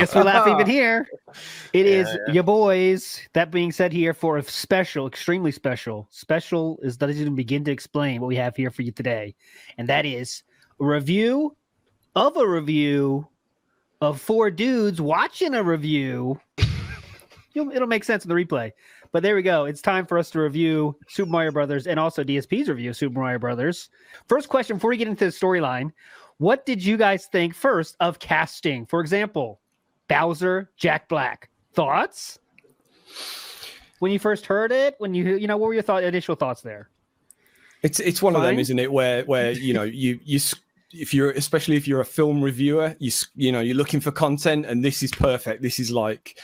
Guess we laugh even here. It is your boys. That being said, here for a special, extremely special is doesn't even begin to explain what we have here for you today, and that is a review of four dudes watching a review. It'll make sense in the replay. But there we go. It's time for us to review Super Mario Brothers and also DSP's review of Super Mario Brothers. First question before we get into the storyline. What did you guys think first of casting? For example, Bowser, Jack Black. Thoughts? When you first heard it, what were your initial thoughts there? It's one of them, isn't it? Where you especially if you're a film reviewer, you're looking for content, and this is perfect. This is like,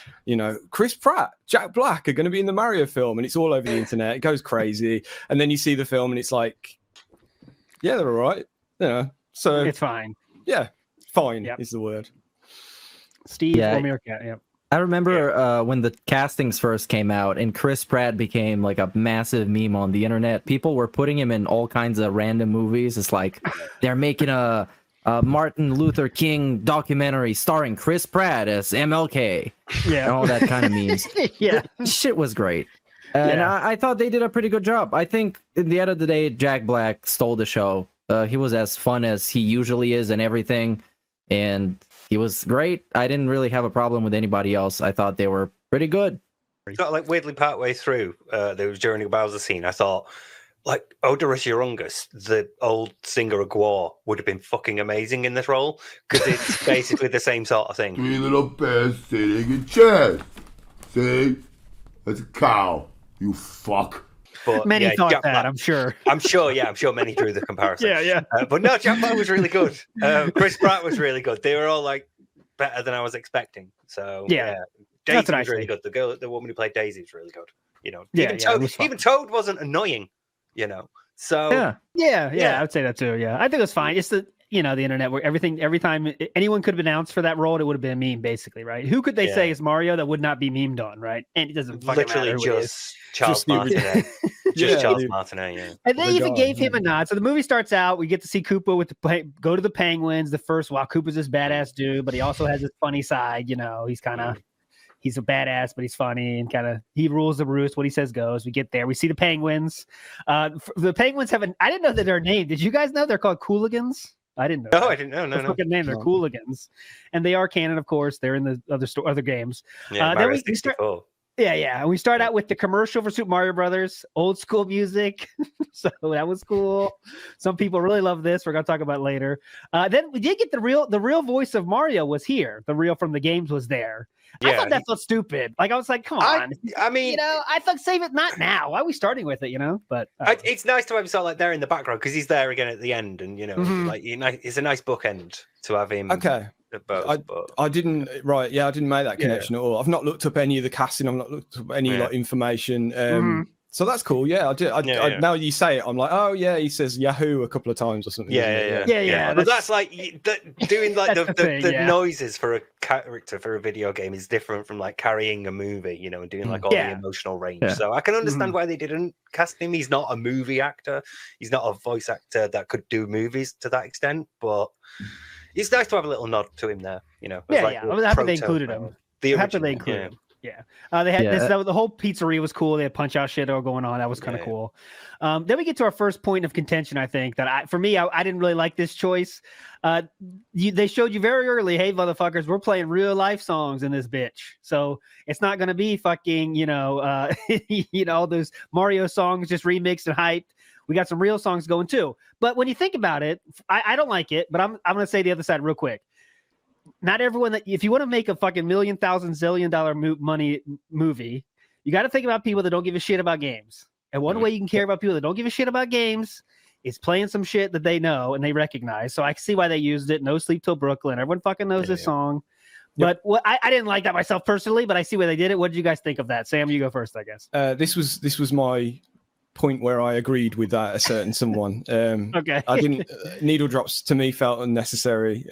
Chris Pratt, Jack Black are going to be in the Mario film, and it's all over the internet. It goes crazy, and then you see the film, and it's like, yeah, they're all right. So it's fine. Yeah, fine is the word. Steve or Meerkat, yeah. I remember when the castings first came out and Chris Pratt became like a massive meme on the internet. People were putting him in all kinds of random movies. It's like they're making a Martin Luther King documentary starring Chris Pratt as MLK. Yeah, and all that kind of memes. Yeah, shit was great. And I thought they did a pretty good job. I think in the end of the day, Jack Black stole the show. He was as fun as he usually is and everything. And he was great. I didn't really have a problem with anybody else. I thought they were pretty good. Got like weirdly partway through, there was during the Bowser scene, I thought, like, Odorous Urungus, the old singer of Gwar, would have been fucking amazing in this role, because it's basically the same sort of thing. 3 little bears sitting in chairs. See? That's a cow, you fuck. But many thought Jack that, Black, I'm sure. I'm sure many drew the comparison. Yeah. But no, Jack Black was really good. Chris Pratt was really good. They were all like better than I was expecting. So yeah. Daisy was really good. The woman who played Daisy was really good. Even Toad wasn't annoying. So yeah, I would say that too. Yeah, I think it was fine. It's the internet where every time anyone could have been announced for that role, it would have been a meme, basically, right? Who could they say is Mario that would not be memed on, right? And it doesn't fucking literally matter just Charles Martinet. Charles Martinet, yeah. And they even gave him a nod. So the movie starts out, we get to see Koopa go to the Penguins. The first, Koopa's this badass dude, but he also has this funny side. He's a badass, but he's funny and he rules the roost. What he says goes. We get there. We see the Penguins. The Penguins I didn't know that they're named. Did you guys know they're called Cooligans? I didn't know. No, I didn't know. No. Fucking name. They're Cooligans, and they are canon, of course. They're in the other games. Yeah, then we start. Yeah. We start out with the commercial for Super Mario Brothers, old school music. So that was cool. Some people really love this. We're gonna talk about it later. Then we did get the real voice of Mario was here. The real from the games was there. I thought that felt stupid. Like I was like, come on. I mean, I thought save it not now. Why are we starting with it? But it's nice to have him sort of like there in the background because he's there again at the end, and it's a nice bookend to have him. Okay. I didn't make that connection at all. I've not looked up any of the casting. I've not looked up any information. So that's cool. Yeah, I did. Now you say it, I'm like, oh yeah, he says Yahoo a couple of times or something. Yeah. But that's like doing like the noises for a character for a video game is different from like carrying a movie, and doing like all the emotional range. Yeah. So I can understand why they didn't cast him. He's not a movie actor. He's not a voice actor that could do movies to that extent. But it's nice to have a little nod to him there. I was happy they included him. Him. Yeah. They had this. The whole pizzeria was cool. They had Punch Out shit all going on. That was kind of cool. Then we get to our first point of contention. I think that I didn't really like this choice. They showed you very early, hey motherfuckers, we're playing real life songs in this bitch. So it's not gonna be fucking all those Mario songs just remixed and hyped. We got some real songs going too. But when you think about it, I don't like it. But I'm gonna say the other side real quick. Not everyone if you want to make a fucking $1,000,000,000 money movie, you got to think about people that don't give a shit about games. And one way you can care about people that don't give a shit about games is playing some shit that they know and they recognize. So I can see why they used it. No Sleep Till Brooklyn. Everyone fucking knows this song. But I didn't like that myself personally, but I see why they did it. What did you guys think of that? Sam, you go first, I guess. This was my point where I agreed with that a certain someone. Okay. I didn't. Needle drops to me felt unnecessary.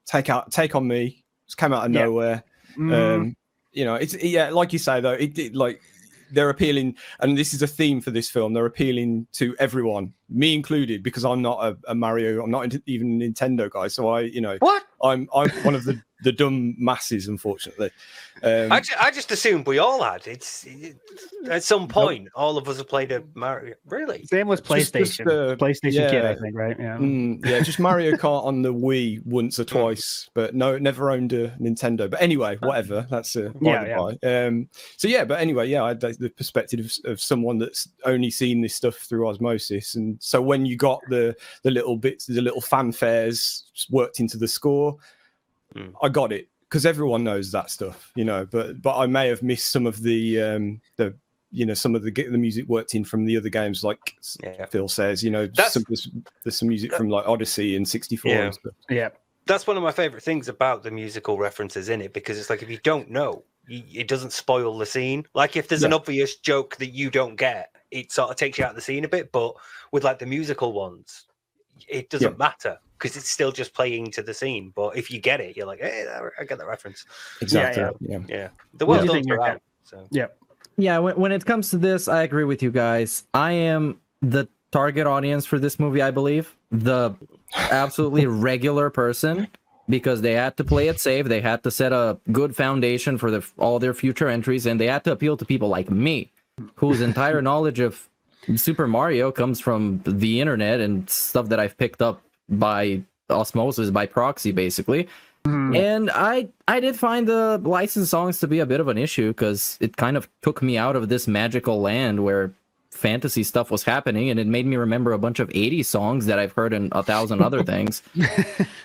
Take on Me just came out of nowhere. It's like you say though. It like they're appealing, and this is a theme for this film. They're appealing to everyone, me included, because I'm not a Mario. I'm not even a Nintendo guy. So I'm one of the the dumb masses, unfortunately. I just assumed we all had. At some point, all of us have played a Mario. Really? Sam was PlayStation. PlayStation kid, I think, right? Yeah. Just Mario Kart on the Wii once or twice, but never owned a Nintendo. But anyway, whatever. That's by the by. But anyway, I had the perspective of someone that's only seen this stuff through osmosis, and so when you got the little bits, the little fanfares worked into the score, I got it. Because everyone knows that stuff, but I may have missed some of the some of the music worked in from the other games, like Phil says, there's some music from like Odyssey and 64 and stuff. Yeah, that's one of my favorite things about the musical references in it, because it's like if you don't know, it doesn't spoil the scene. Like if there's an obvious joke that you don't get, it sort of takes you out of the scene a bit. But with like the musical ones, it doesn't matter, because it's still just playing to the scene. But if you get it, you're like, hey, I get that reference. Exactly. Yeah. The well done throughout. So. Yeah. When it comes to this, I agree with you guys. I am the target audience for this movie, I believe. The absolutely regular person, because they had to play it safe. They had to set a good foundation for all their future entries, and they had to appeal to people like me, whose entire knowledge of Super Mario comes from the internet and stuff that I've picked up by osmosis, by proxy, basically. And I did find the licensed songs to be a bit of an issue, because it kind of took me out of this magical land where fantasy stuff was happening, and it made me remember a bunch of 80s songs that I've heard in 1,000 other things.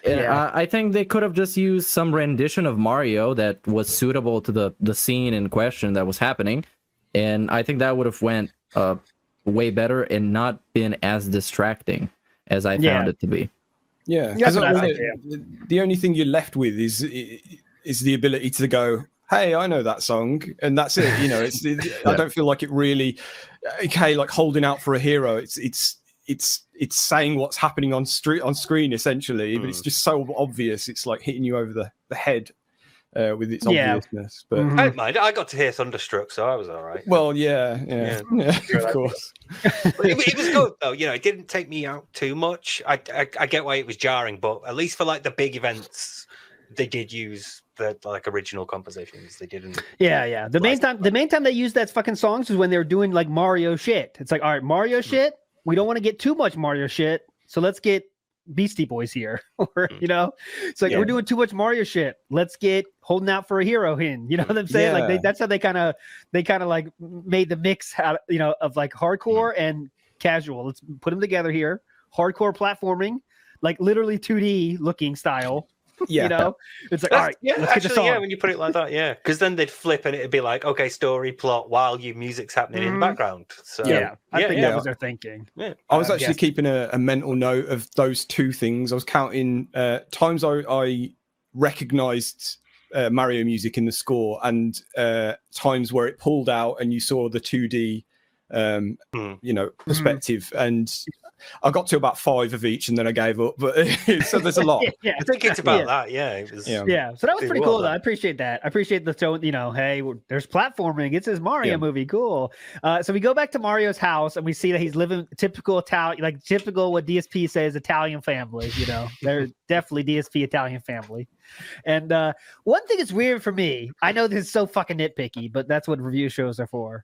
I think they could have just used some rendition of Mario that was suitable to the scene in question that was happening, and I think that would have went way better and not been as distracting as I found it to be. Yeah, the only thing you're left with is the ability to go, hey, I know that song, and that's it. I don't feel like it really, like holding out for a hero. It's saying what's happening on screen essentially, but it's just so obvious. It's like hitting you over the head. With its obviousness, but I don't mind. I got to hear Thunderstruck, so I was all right. Well, of course. It was good though. It didn't take me out too much. I get why it was jarring, but at least for like the big events, they did use the like original compositions. They didn't. Yeah. The main time they used that fucking songs is when they were doing like Mario shit. It's like, all right, Mario shit. We don't want to get too much Mario shit, so let's get Beastie Boys here, or it's like we're doing too much Mario shit. Let's get Holding Out for a Hero in. You know what I'm saying? Like that's how they kind of like made the mix out, of like hardcore and casual. Let's put them together here. Hardcore platforming, like literally 2D looking style. It's like, all right, let's get the song. When you put it like that, because then they'd flip and it'd be like, okay, story plot while your music's happening in the background. So I think that was their thinking. I was actually keeping a mental note of those two things. I was counting times I recognized Mario music in the score, and times where it pulled out and you saw the 2D perspective, and I got to about 5 of each and then I gave up, but so there's a lot. I think it's about that. It was, so that was pretty cool though. I appreciate that. I appreciate the tone. Hey, there's platforming. It's his Mario movie. Cool. So we go back to Mario's house and we see that he's living typical Italian, like typical what DSP says Italian family. They're definitely DSP Italian family. And one thing that's weird for me, I know this is so fucking nitpicky, but that's what review shows are for.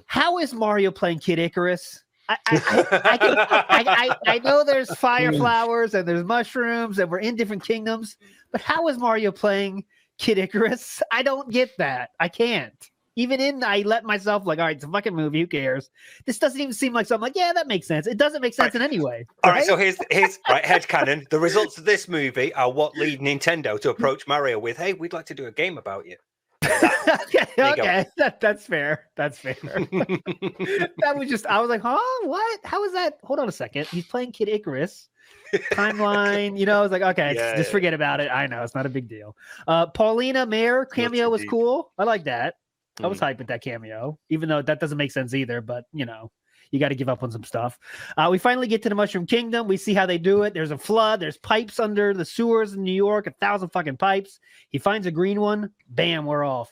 How is Mario playing Kid Icarus? I know there's fire flowers and there's mushrooms and we're in different kingdoms, but how is Mario playing Kid Icarus? I don't get that. I can't. I let myself like, all right, it's a fucking movie. Who cares? This doesn't even seem like something like, that makes sense. It doesn't make sense in any way. All right, so here's headcanon. The results of this movie are what lead Nintendo to approach Mario with, hey, we'd like to do a game about you. Okay. That's fair. That was just, I was like, huh? What? How is that? Hold on a second. He's playing Kid Icarus. Timeline, I was like, okay, just forget about it. I know it's not a big deal. Paulina Mayer cameo was cool. I like that. I was hyped with that cameo, even though that doesn't make sense either. But you got to give up on some stuff. We finally get to the Mushroom Kingdom. We see how they do it. There's a flood. There's pipes under the sewers in New York, 1,000 fucking pipes. He finds a green one. Bam, we're off.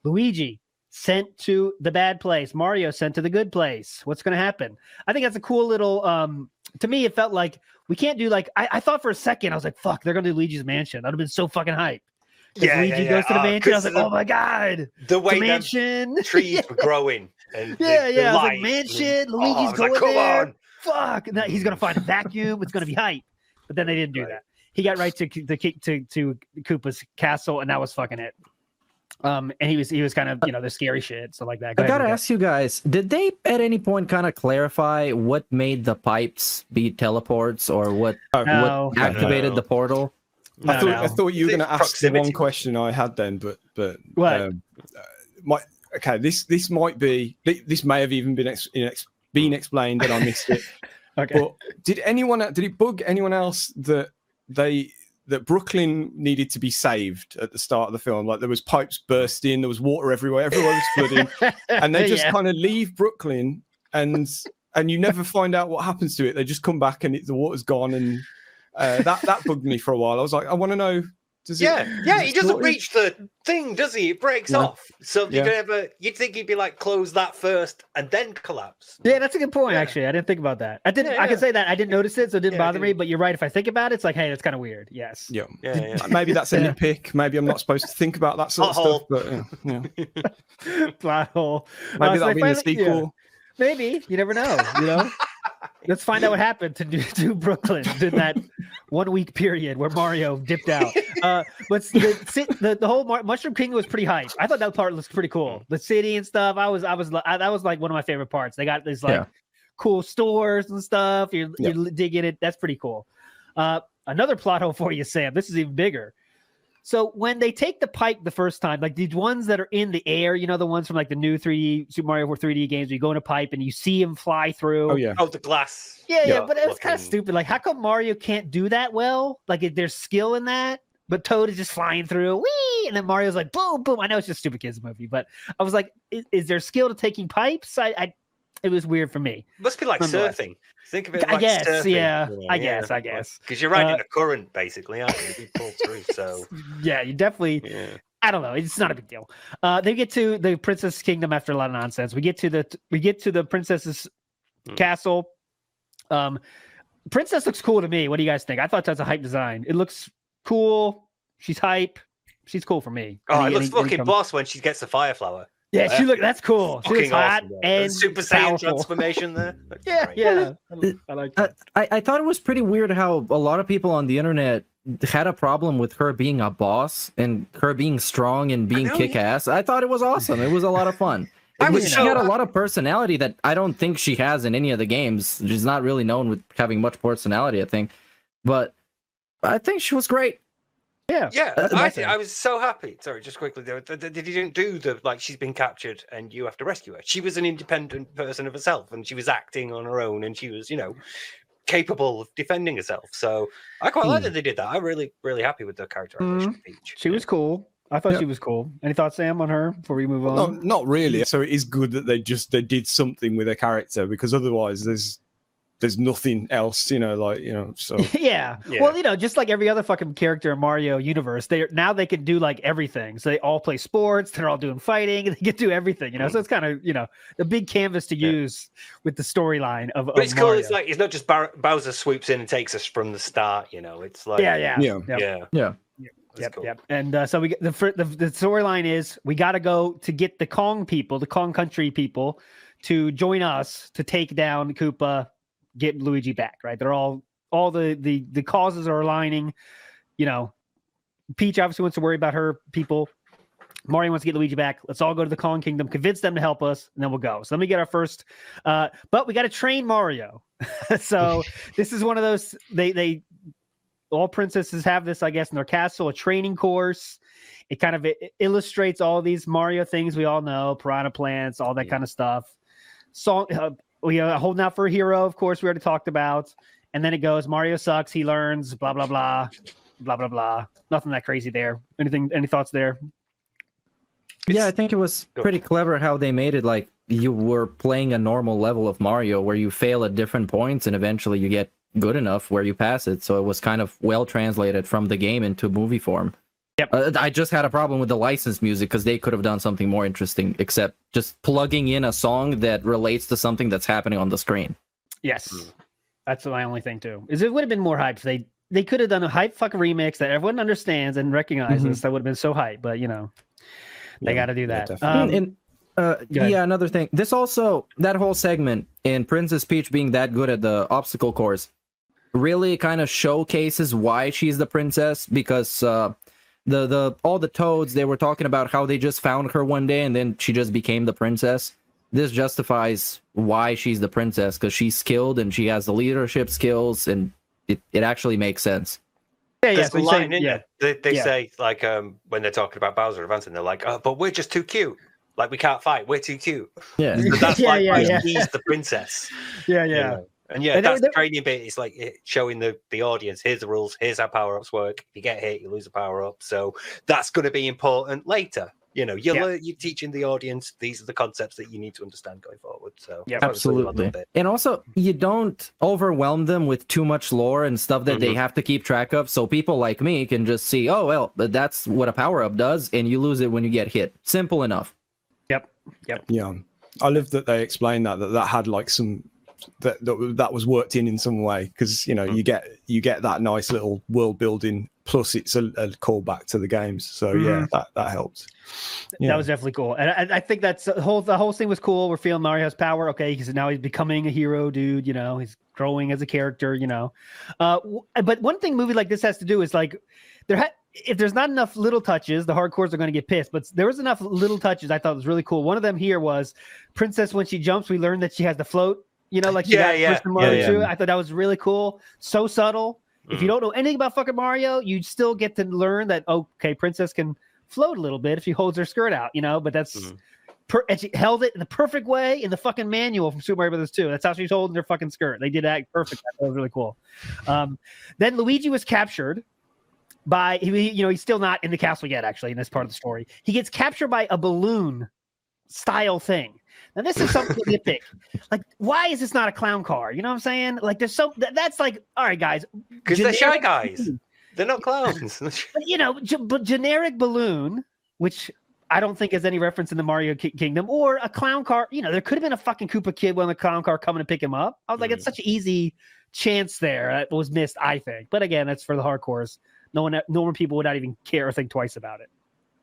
Luigi sent to the bad place. Mario sent to the good place. What's going to happen? I think that's a cool little, to me, it felt like we can't do like, I thought for a second, I was like, fuck, they're going to do Luigi's Mansion. That would have been so fucking hype. Luigi goes to the mansion. I was like, oh my god, the way the mansion trees were growing, and I was like, mansion. Luigi's going come there. on. Fuck, and he's gonna find a vacuum. It's gonna be hype. But then they didn't do that. He got right to Koopa's castle, and that was fucking it. And he was kind of the scary shit, so like that. I gotta ask you guys, did they at any point kind of clarify what made the pipes be teleports, or what activated the portal? I thought you were gonna ask the one question I had then, but what? This may have even been explained and I missed it. Okay. But did it bug anyone else that Brooklyn needed to be saved at the start of the film? Like there was pipes bursting, there was water everywhere was flooding, and they just kind of leave Brooklyn and you never find out what happens to it. They just come back and the water's gone, and that bugged me for a while. I was like, I want to know. He doesn't reach the thing, does he? It breaks off. So you'd think he'd be like, close that first and then collapse. Yeah, that's a good point. Actually, I didn't think about that. I can say that I didn't notice it, so it didn't bother me. But you're right. If I think about it, it's like, hey, that's kind of weird. Yes. Yeah. Maybe that's a nitpick. Maybe I'm not supposed to think about that sort of stuff. But plot hole. Maybe that'll be in the sequel. Yeah. Maybe, you never know. Let's find out what happened to Brooklyn in that 1 week period where Mario dipped out. But the whole Mushroom Kingdom was pretty hype. I thought that part looks pretty cool. The city and stuff. That was like one of my favorite parts. They got this cool stores and stuff. You're digging it. That's pretty cool. Another plot hole for you, Sam. This is even bigger. So when they take the pipe the first time, like these ones that are in the air, the ones from like the new Super Mario 3D games, where you go in a pipe and you see him fly through. Oh yeah. Oh, the glass. Yeah, but it was kind of stupid. Like, how come Mario can't do that well? Like, there's skill in that, but Toad is just flying through, whee, and then Mario's like, boom, boom. I know it's just a stupid kids movie, but I was like, is there skill to taking pipes? It was weird for me. Must be like surfing. Think of it like surfing. Yeah. I guess. Because you're riding a current, basically, aren't you? You pull through, so. Yeah, you definitely. Yeah. I don't know. It's not a big deal. They get to the Princess Kingdom after a lot of nonsense. We get to the princess's castle. Princess looks cool to me. What do you guys think? I thought that's a hype design. It looks cool. She's hype. She's cool for me. Oh, it looks fucking boss when she gets the fire flower. Yeah, that's cool. She looks hot and Super Saiyan transformation there. Yeah. I like that. I thought it was pretty weird how a lot of people on the internet had a problem with her being a boss and her being strong and being kick-ass. I thought it was awesome. It was a lot of fun. She had a lot of personality that I don't think she has in any of the games. She's not really known with having much personality, I think. But I think she was great. Yeah. I was so happy. Sorry, just quickly. They didn't do she's been captured and you have to rescue her. She was an independent person of herself and she was acting on her own and she was, capable of defending herself. So I quite like that they did that. I'm really, really happy with the characterization of Peach. She was cool. I thought she was cool. Any thoughts, Sam, on her before we move on? No, not really. So it is good that they did something with her character, because otherwise there's nothing else, so. Yeah. Well, just like every other fucking character in Mario universe, now they can do like everything. So they all play sports, they're all doing fighting, and they can do everything, So it's kind of, a big canvas to use with the storyline of But it's Mario. Cool. It's like, it's not just Bowser swoops in and takes us from the start, It's like Yeah. Cool. Yep. And so we get the storyline is we got to go to get the Kong people, the Kong country people, to join us to take down Koopa, get Luigi back. Right? They're all the causes are aligning. Peach obviously wants to worry about her people. Mario wants to get Luigi back. Let's all go to the Kong Kingdom, convince them to help us, and then we'll go. So let me get our first. But we got to train Mario. So this is one of those. They all princesses have this, I guess, in their castle, a training course. It kind of illustrates all these Mario things we all know, piranha plants, all that kind of stuff. So we are holding out for a hero, of course, we already talked about. And then it goes, Mario sucks, he learns, blah, blah, blah, blah, blah, blah. Nothing that crazy there. Any thoughts there? Yeah, I think it was pretty clever how they made it like you were playing a normal level of Mario where you fail at different points and eventually you get good enough where you pass it. So it was kind of well translated from the game into movie form. Yep. I just had a problem with the licensed music because they could have done something more interesting except just plugging in a song that relates to something that's happening on the screen. Yes. That's my only thing too. Is it would have been more hype if they they could have done a hype fuck remix that everyone understands and recognizes. That would have been so hype, but they got to do that. Another thing. That whole segment in Princess Peach being that good at the obstacle course really kind of showcases why she's the princess, because all the toads, they were talking about how they just found her one day and then she just became the princess. This justifies why she's the princess, because she's skilled and she has the leadership skills, and it actually makes sense. They say, like, when they're talking about Bowser advancing, they're like, "Oh, but we're just too cute. Like, we can't fight. We're too cute." Yeah, so that's he's the princess. And that's the training bit. It's like showing the audience, here's the rules, here's how power-ups work. If you get hit, you lose a power-up. So that's going to be important later. You're teaching the audience, these are the concepts that you need to understand going forward. So absolutely. And also, you don't overwhelm them with too much lore and stuff that they have to keep track of. So people like me can just see, oh, well, that's what a power-up does, and you lose it when you get hit. Simple enough. Yep. Yeah. I love that they explained that had like some that was worked in some way, because you get that nice little world building, plus it's a callback to the games. So that helps. That was definitely cool, and I think that's the whole thing was cool. We're feeling Mario has power, okay, because now he's becoming a hero, dude. He's growing as a character. But one thing movie like this has to do is like if there's not enough little touches, the hardcores are going to get pissed. But there was enough little touches I thought was really cool. One of them here was Princess, when she jumps, we learned that she has the float. Like she got Mario 2. I thought that was really cool. So subtle. If you don't know anything about fucking Mario, you still get to learn that, okay, Princess can float a little bit if she holds her skirt out, but that's and she held it in the perfect way in the fucking manual from Super Mario Brothers 2. That's how she's holding her fucking skirt. They did that perfect. That was really cool. Then Luigi was captured by, he's still not in the castle yet, actually, in this part of the story. He gets captured by a balloon style thing. Now, this is something to nitpick. Like, why is this not a clown car? You know what I'm saying? Like, there's that's like, all right, guys. Because they're shy guys. They're not clowns. But generic balloon, which I don't think has any reference in the Mario Kingdom, or a clown car. There could have been a fucking Koopa Kid on the clown car coming to pick him up. I was like, it's such an easy chance there that was missed, I think. But again, that's for the hardcores. No people would not even care or think twice about it.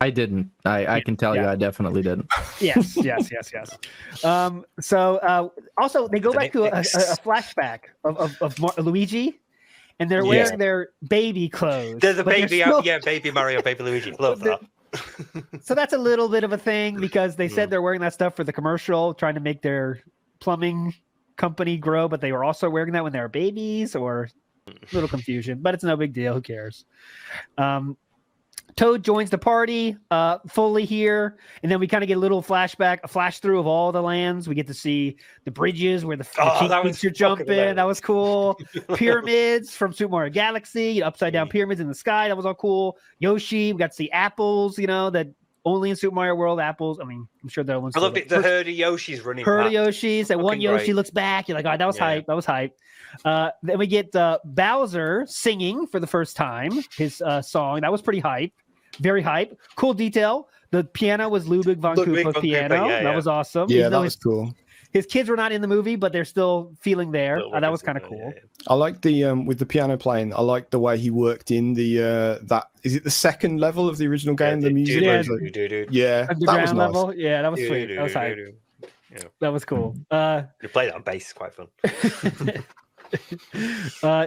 I didn't. I can tell you, I definitely didn't. Yes. So also they go back to a flashback of Luigi, and they're wearing their baby clothes. They're the baby, baby Mario, baby Luigi. Love that. So that's a little bit of a thing, because they said they're wearing that stuff for the commercial, trying to make their plumbing company grow, but they were also wearing that when they were babies, or a little confusion, but it's no big deal. Who cares? Toad joins the party fully here, and then we kind of get a little flashback, a flash through of all the lands. We get to see the bridges where the cheeks are jumping. That was cool. Pyramids from Super Mario Galaxy, upside down pyramids in the sky. That was all cool. Yoshi, we got to see apples, that only in Super Mario World, apples. I mean, I'm sure there are ones. I love it. The herd of Yoshis running. Herd of Yoshis. That one Yoshi looks back. You're like, oh, that was hype. That was hype. Then we get Bowser singing for the first time his song. That was pretty hype. Very hype. Cool detail. The piano was Ludwig von Koopa's piano. That was awesome. Yeah, that was cool. His kids were not in the movie, but they're still feeling there. That was kind of cool. I like the with the piano playing. I like the way he worked in the that is it the second level of the original game. The music, that was level. Nice. Yeah, that was sweet. That was hype. That was cool. You play that on bass, quite fun.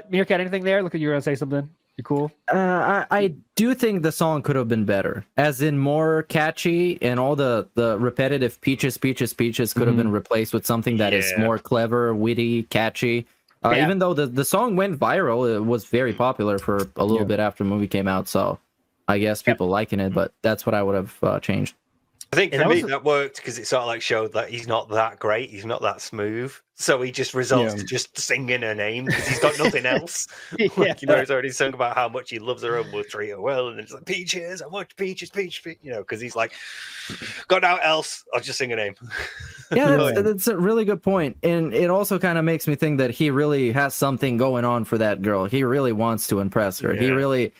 Meerkat, anything there? Look, you were gonna say something. You cool? I do think the song could have been better, as in more catchy, and all the repetitive peaches could have been replaced with something that is more clever, witty, catchy. Even though the song went viral, it was very popular for a little bit after the movie came out. So I guess people liking it, but that's what I would have changed. I think for me that worked because it sort of like showed that he's not that great, he's not that smooth, so he just resorts to just singing her name because he's got nothing else. He's already sung about how much he loves her and will treat her well, and it's like Peaches, I want Peaches, because he's like, got out else, I'll just sing her name. That's a really good point, and it also kind of makes me think that he really has something going on for that girl. He really wants to impress her. He really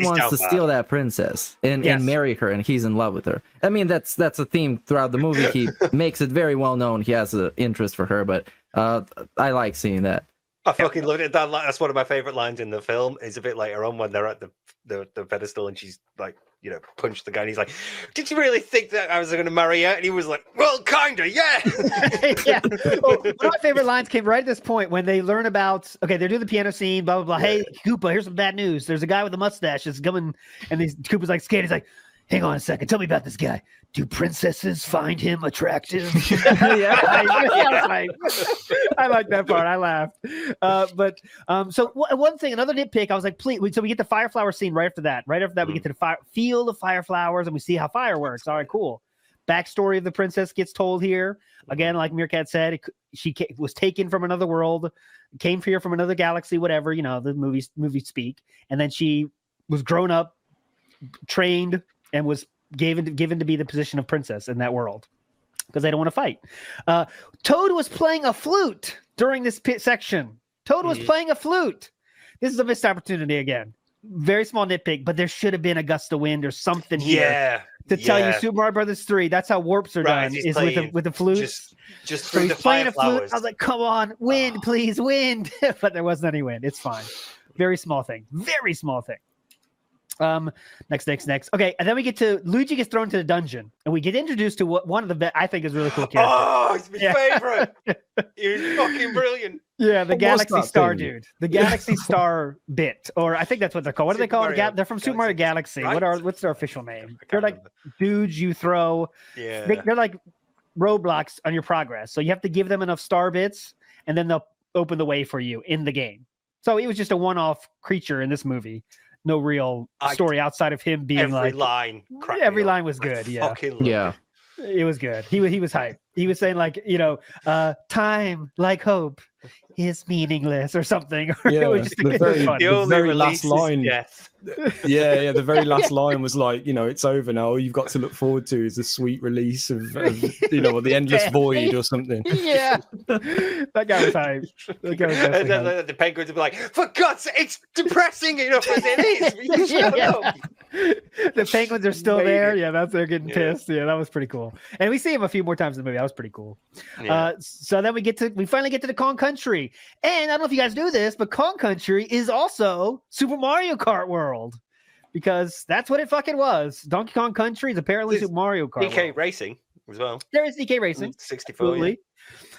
wants to steal that princess and marry her, and he's in love with her. I mean, that's a theme throughout the movie. He makes it very well known he has an interest for her, but I like seeing that. I fucking loved it. That's one of my favorite lines in the film. Is a bit later on when they're at the pedestal and she's like, punched the guy. And he's like, "Did you really think that I was going to marry her?" And he was like, "Well, kinda, yeah." Yeah. Well, one of my favorite lines came right at this point when they learn about. Okay, they're doing the piano scene. Blah blah blah. Hey, Koopa, here's some bad news. There's a guy with a mustache that's coming, and Koopa's like scared. He's like, "Hang on a second. Tell me about this guy. Do princesses find him attractive?" I like that part. I laughed. So one thing, another nitpick, I was like, please. So we get the fire flower scene right after that. Right after that, we get to the field of fire flowers, and we see how fire works. All right, cool. Backstory of the princess gets told here. Again, like Meerkat said, she was taken from another world, came here from another galaxy, whatever, the movies speak. And then she was grown up, trained, and was given to be the position of princess in that world because they don't want to fight. Toad was playing a flute during this section. Toad was playing a flute. This is a missed opportunity again. Very small nitpick, but there should have been a gust of wind or something here to tell you Super Mario Brothers 3. That's how warps are done. Is with the flute. Just so he's playing a flute. I was like, come on, wind, please, wind. But there wasn't any wind. It's fine. Very small thing. Very small thing. Next. Okay, and then we get to Luigi gets thrown into the dungeon, and we get introduced to one of the I think is really cool characters. Oh, he's my favorite. He's fucking brilliant. Yeah, the Galaxy Star dude, the Galaxy Star bit, or I think that's what they're called. What do they call it? They're from Super Mario Galaxy. Right? What's their official name? They're like dudes you throw. Yeah, they're like roadblocks on your progress. So you have to give them enough star bits, and then they'll open the way for you in the game. So it was just a one-off creature in this movie. No real story outside of him being every line was good. Yeah. It was good. He was hyped. He was saying like, time like hope is meaningless or something. Yeah, it was just the very last line. Yeah, the very last line was like, it's over now. All you've got to look forward to is the sweet release of the endless void or something. Yeah, that guy was hyped. And then the penguins would be like, "For God's sake, it's depressing enough as it is." The penguins are still there. Yeah, they're getting pissed. Yeah, that was pretty cool. And we see him a few more times in the movie. That was pretty cool. Yeah. So then we finally get to the Kong Country. And I don't know if you guys do this, but Kong Country is also Super Mario Kart World, because that's what it fucking was. Donkey Kong Country is apparently Super Mario Kart DK World. Racing as well. There is DK Racing. 64. Absolutely.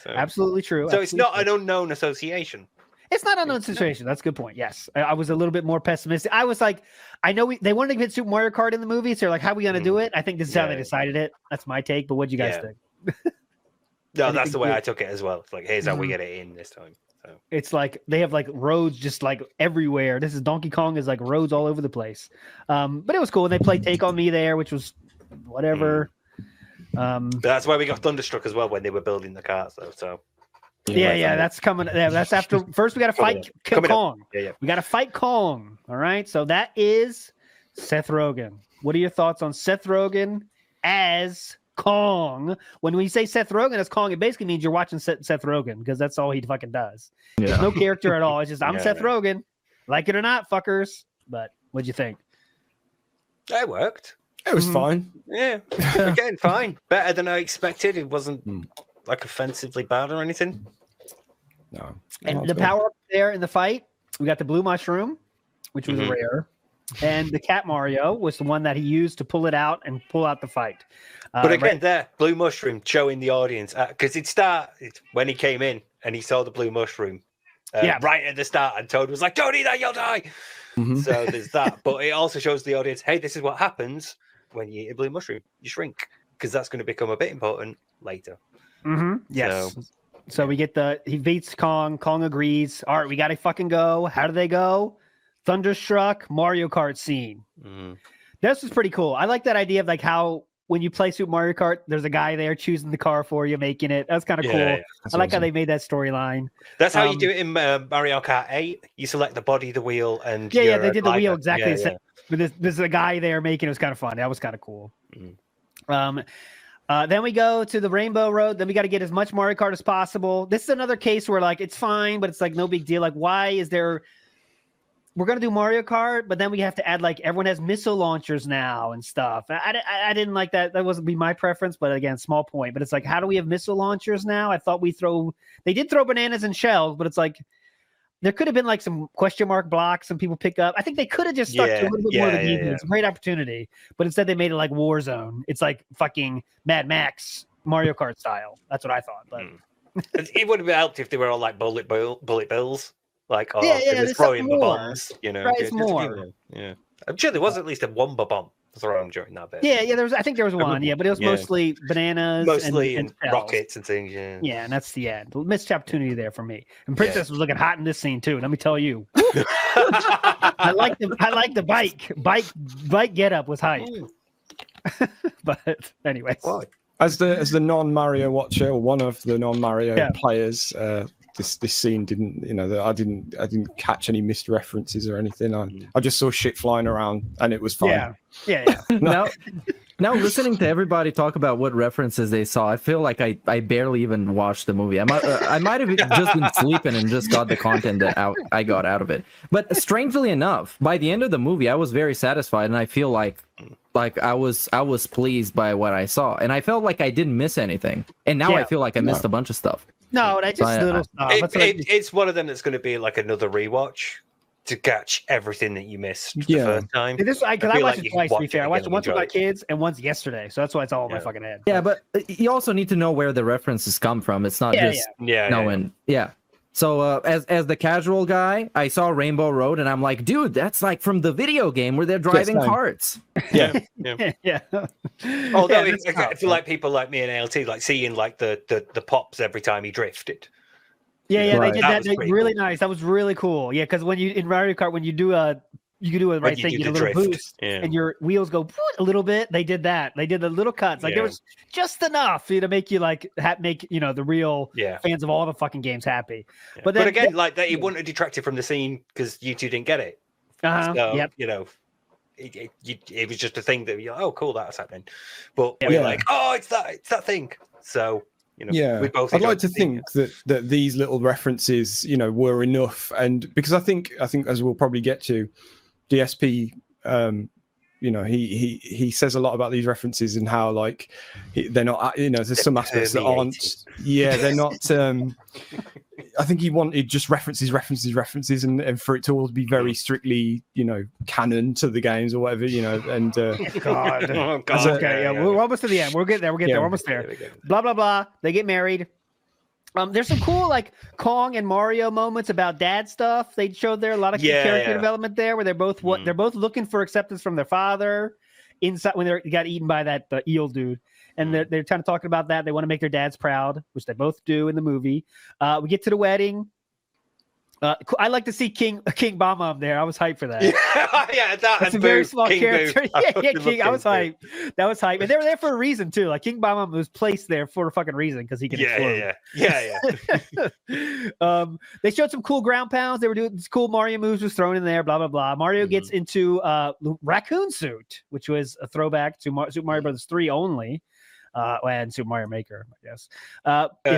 So, absolutely true. So it's not an unknown association. It's not an unknown association. That's a good point. Yes. I was a little bit more pessimistic. I was like, I know they wanted to get Super Mario Kart in the movie. So they're like, how are we going to do it? I think this is how they decided it. That's my take. But what do you guys think? No, that's the way I took it as well. It's like, here's how we get it in this time. So it's like they have like roads just like everywhere. This is Donkey Kong is like roads all over the place. But it was cool. And they played Take On Me there, which was whatever. That's why we got Thunderstruck as well when they were building the carts though. So yeah, that's coming. Yeah, that's after. First, we got to fight Kong. Yeah. We got to fight Kong. All right. So that is Seth Rogen. What are your thoughts on Seth Rogen as Kong? When we say Seth Rogen as Kong, it basically means you're watching Seth Rogen, because that's all he fucking does. Yeah. There's no character at all. It's just I'm Seth Rogen, like it or not, fuckers. But what'd you think? It worked. It was fine. Yeah, again, fine. Better than I expected. It wasn't like offensively bad or anything. No. And the power up there in the fight, we got the blue mushroom, which was rare. And the cat Mario was the one that he used to pull it out and pull out the fight. But again, there, blue mushroom showing the audience, because it's when he came in and he saw the blue mushroom right at the start, and Toad was like, "Don't eat that, you'll die." So there's that. But it also shows the audience, hey, this is what happens when you eat a blue mushroom. You shrink, because that's going to become a bit important later. Yes. So we get he beats Kong. Kong agrees. All right, we got to fucking go. How do they go? Thunderstruck Mario Kart scene. This was pretty cool. I like that idea of like how when you play Super Mario Kart, there's a guy there choosing the car for you, making it. That's kind of cool. Yeah, I like how they made that storyline. That's how you do it in Mario Kart 8. You select the body, the wheel, and they did the wheel exactly the same. But there's a guy there making it. Was kind of fun. That was kind of cool. Then we go to the Rainbow Road. Then we got to get as much Mario Kart as possible. This is another case where like it's fine, but it's like no big deal. Like why is there? We're going to do Mario Kart, but then we have to add like everyone has missile launchers now and stuff. I didn't like that. That wasn't be my preference, but again, small point. But it's like, how do we have missile launchers now? I thought they did throw bananas and shells, but it's like, there could have been like some question mark blocks some people pick up. I think they could have just stuck to a little bit more of the gameplay. It's a great opportunity, but instead they made it like Warzone. It's like fucking Mad Max Mario Kart style. That's what I thought. But it would have helped if they were all like bullet bills. Like, they're throwing the bombs, Right, it's more. Yeah. I'm sure there was at least a Wumba bomb thrown during that bit. Yeah, I think there was one, but it was mostly bananas, and rockets and things. Yeah, and that's the end. Missed opportunity there for me. And Princess was looking hot in this scene too. Let me tell you, I like the bike get up was hype. But anyways, as the non-Mario watcher, or one of the non-Mario players, this scene didn't, I didn't catch any missed references or anything. I just saw shit flying around and it was fine. Yeah. Now listening to everybody talk about what references they saw, I feel like I barely even watched the movie. I might have just been sleeping and just got the content that I got out of it. But strangely enough, by the end of the movie, I was very satisfied, and I feel like I was pleased by what I saw, and I felt like I didn't miss anything. And now I feel like I missed a bunch of stuff. No, that's just little stuff. It's one of them that's going to be like another rewatch to catch everything that you missed the first time. I watched it twice, to be fair. I watched it once with my kids and once yesterday, so that's why it's all in my fucking head. Yeah, but you also need to know where the references come from. It's not just knowing. Yeah. So as the casual guy, I saw Rainbow Road and I'm like, dude, that's like from the video game where they're driving carts. Yeah. Although I feel like people like me and ALT like seeing like the pops every time he drifted. Yeah, they did that. Really cool. Nice. That was really cool. Yeah, because when you in Mario Kart, when you do a right thing, you get a little boost, and your wheels go a little bit. They did that. They did the little cuts. Like there was just enough to make you like make the real fans of all the fucking games happy. Yeah. But again, like that, it wouldn't have detracted from the scene because you two didn't get it. So, it was just a thing that you're like, oh, cool, that's happening. But we're like, oh, it's that thing. So. We both I'd like to think that these little references, were enough, and because I think as we'll probably get to, DSP, he says a lot about these references and how like they're not, there's some aspects that aren't, they're not. I think he wanted just references, and for it to all be very strictly, canon to the games or whatever, and God. We're almost to the end. We'll get there. We're almost there. Blah blah blah. They get married. There's some cool like Kong and Mario moments about dad stuff. They showed there a lot of character development there, where they're both looking for acceptance from their father inside when they got eaten by that eel dude. And they're kind of talking about that. They want to make their dads proud, which they both do in the movie. We get to the wedding. I like to see King Bama there. I was hyped for that. That's a very small character. King. I was hyped. That was hype, and they were there for a reason too. Like King Bama was placed there for a fucking reason because he can explode. They showed some cool ground pounds. They were doing this cool Mario moves was thrown in there. Blah blah blah. Mario gets into raccoon suit, which was a throwback to Super Mario Brothers 3 only. And Super Mario Maker, I guess.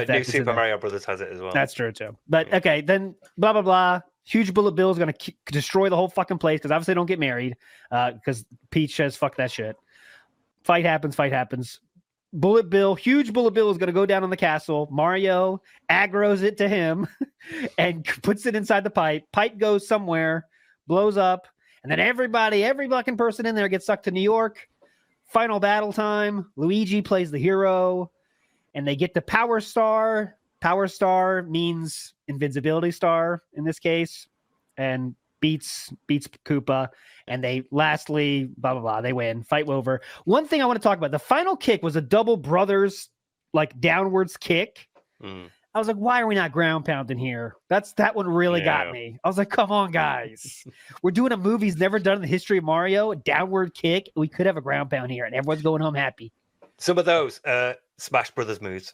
New Super Mario Brothers has it as well. That's true too. But okay, then blah blah blah. Huge Bullet Bill is going to destroy the whole fucking place because obviously they don't get married because Peach says fuck that shit. Fight happens. Huge Bullet Bill is going to go down on the castle. Mario aggroes it to him and puts it inside the pipe. Pipe goes somewhere, blows up, and then every fucking person in there gets sucked to New York. Final battle time. Luigi plays the hero, and they get the Power Star. Power Star means invincibility star in this case, and beats Koopa. And they lastly, blah blah blah. They win. Fight over. One thing I want to talk about: the final kick was a double brothers like downwards kick. I was like, why are we not ground pounding here? That one really got me. I was like, come on, guys. We're doing a movie he's never done in the history of Mario, a downward kick. We could have a ground pound here, and everyone's going home happy. Some of those Smash Brothers moves.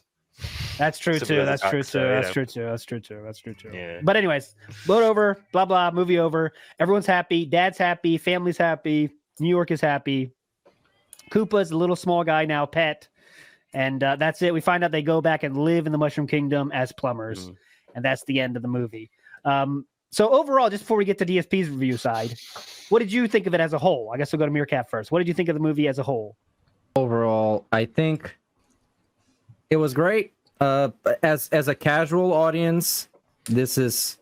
That's true too. That's true too. Yeah. But anyways, load over, blah, blah, movie over. Everyone's happy. Dad's happy. Family's happy. New York is happy. Koopa's a little small guy now, pet. And that's it. We find out they go back and live in the Mushroom Kingdom as plumbers. And that's the end of the movie. So overall, just before we get to DSP's review side, what did you think of it as a whole? I guess we'll go to Meerkat first. What did you think of the movie as a whole? Overall, I think it was great. As a casual audience, this is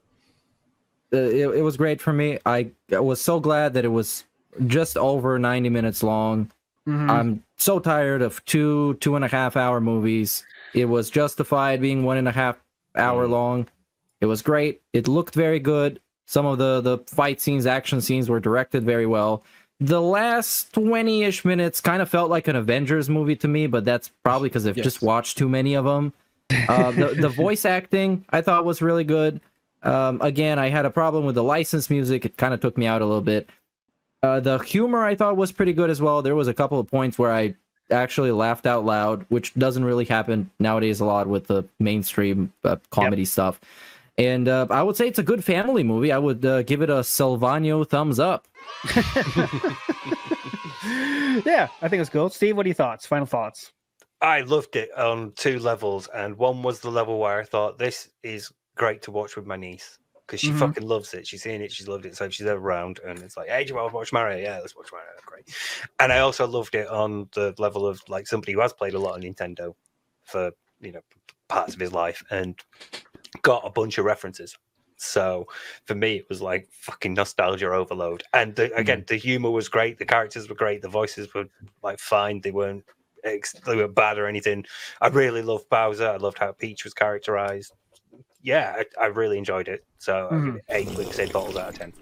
it was great for me. I was so glad that it was just over 90 minutes long. I'm so tired of 2.5 hour movies. It was justified being 1.5 hour long. It was great. It looked very good. Some of the fight scenes, action scenes were directed very well. The last 20-ish minutes kind of felt like an Avengers movie to me, but that's probably because I've just watched too many of them. The voice acting I thought was really good. Again, I had a problem with the licensed music. It kind of took me out a little bit. The humor I thought was pretty good as well. There was a couple of points where I actually laughed out loud, which doesn't really happen nowadays a lot with the mainstream comedy stuff. And I would say it's a good family movie. I would give it a Silvano thumbs up. Yeah, I think it's cool. Steve, what are your thoughts? Final thoughts? I loved it on 2 levels, and one was the level where I thought this is great to watch with my niece because she fucking loves it. She's seen it, she's loved it. So if she's ever around and it's like, hey, do you want to watch Mario? Yeah, let's watch Mario. Great. And I also loved it on the level of like somebody who has played a lot of Nintendo for, you know, parts of his life and got a bunch of references. So for me, it was like fucking nostalgia overload. And again, the humor was great. The characters were great. The voices were like fine. They weren't bad or anything. I really loved Bowser. I loved how Peach was characterized. Yeah, I really enjoyed it. So I give it 8 Lucozade bottles out of 10.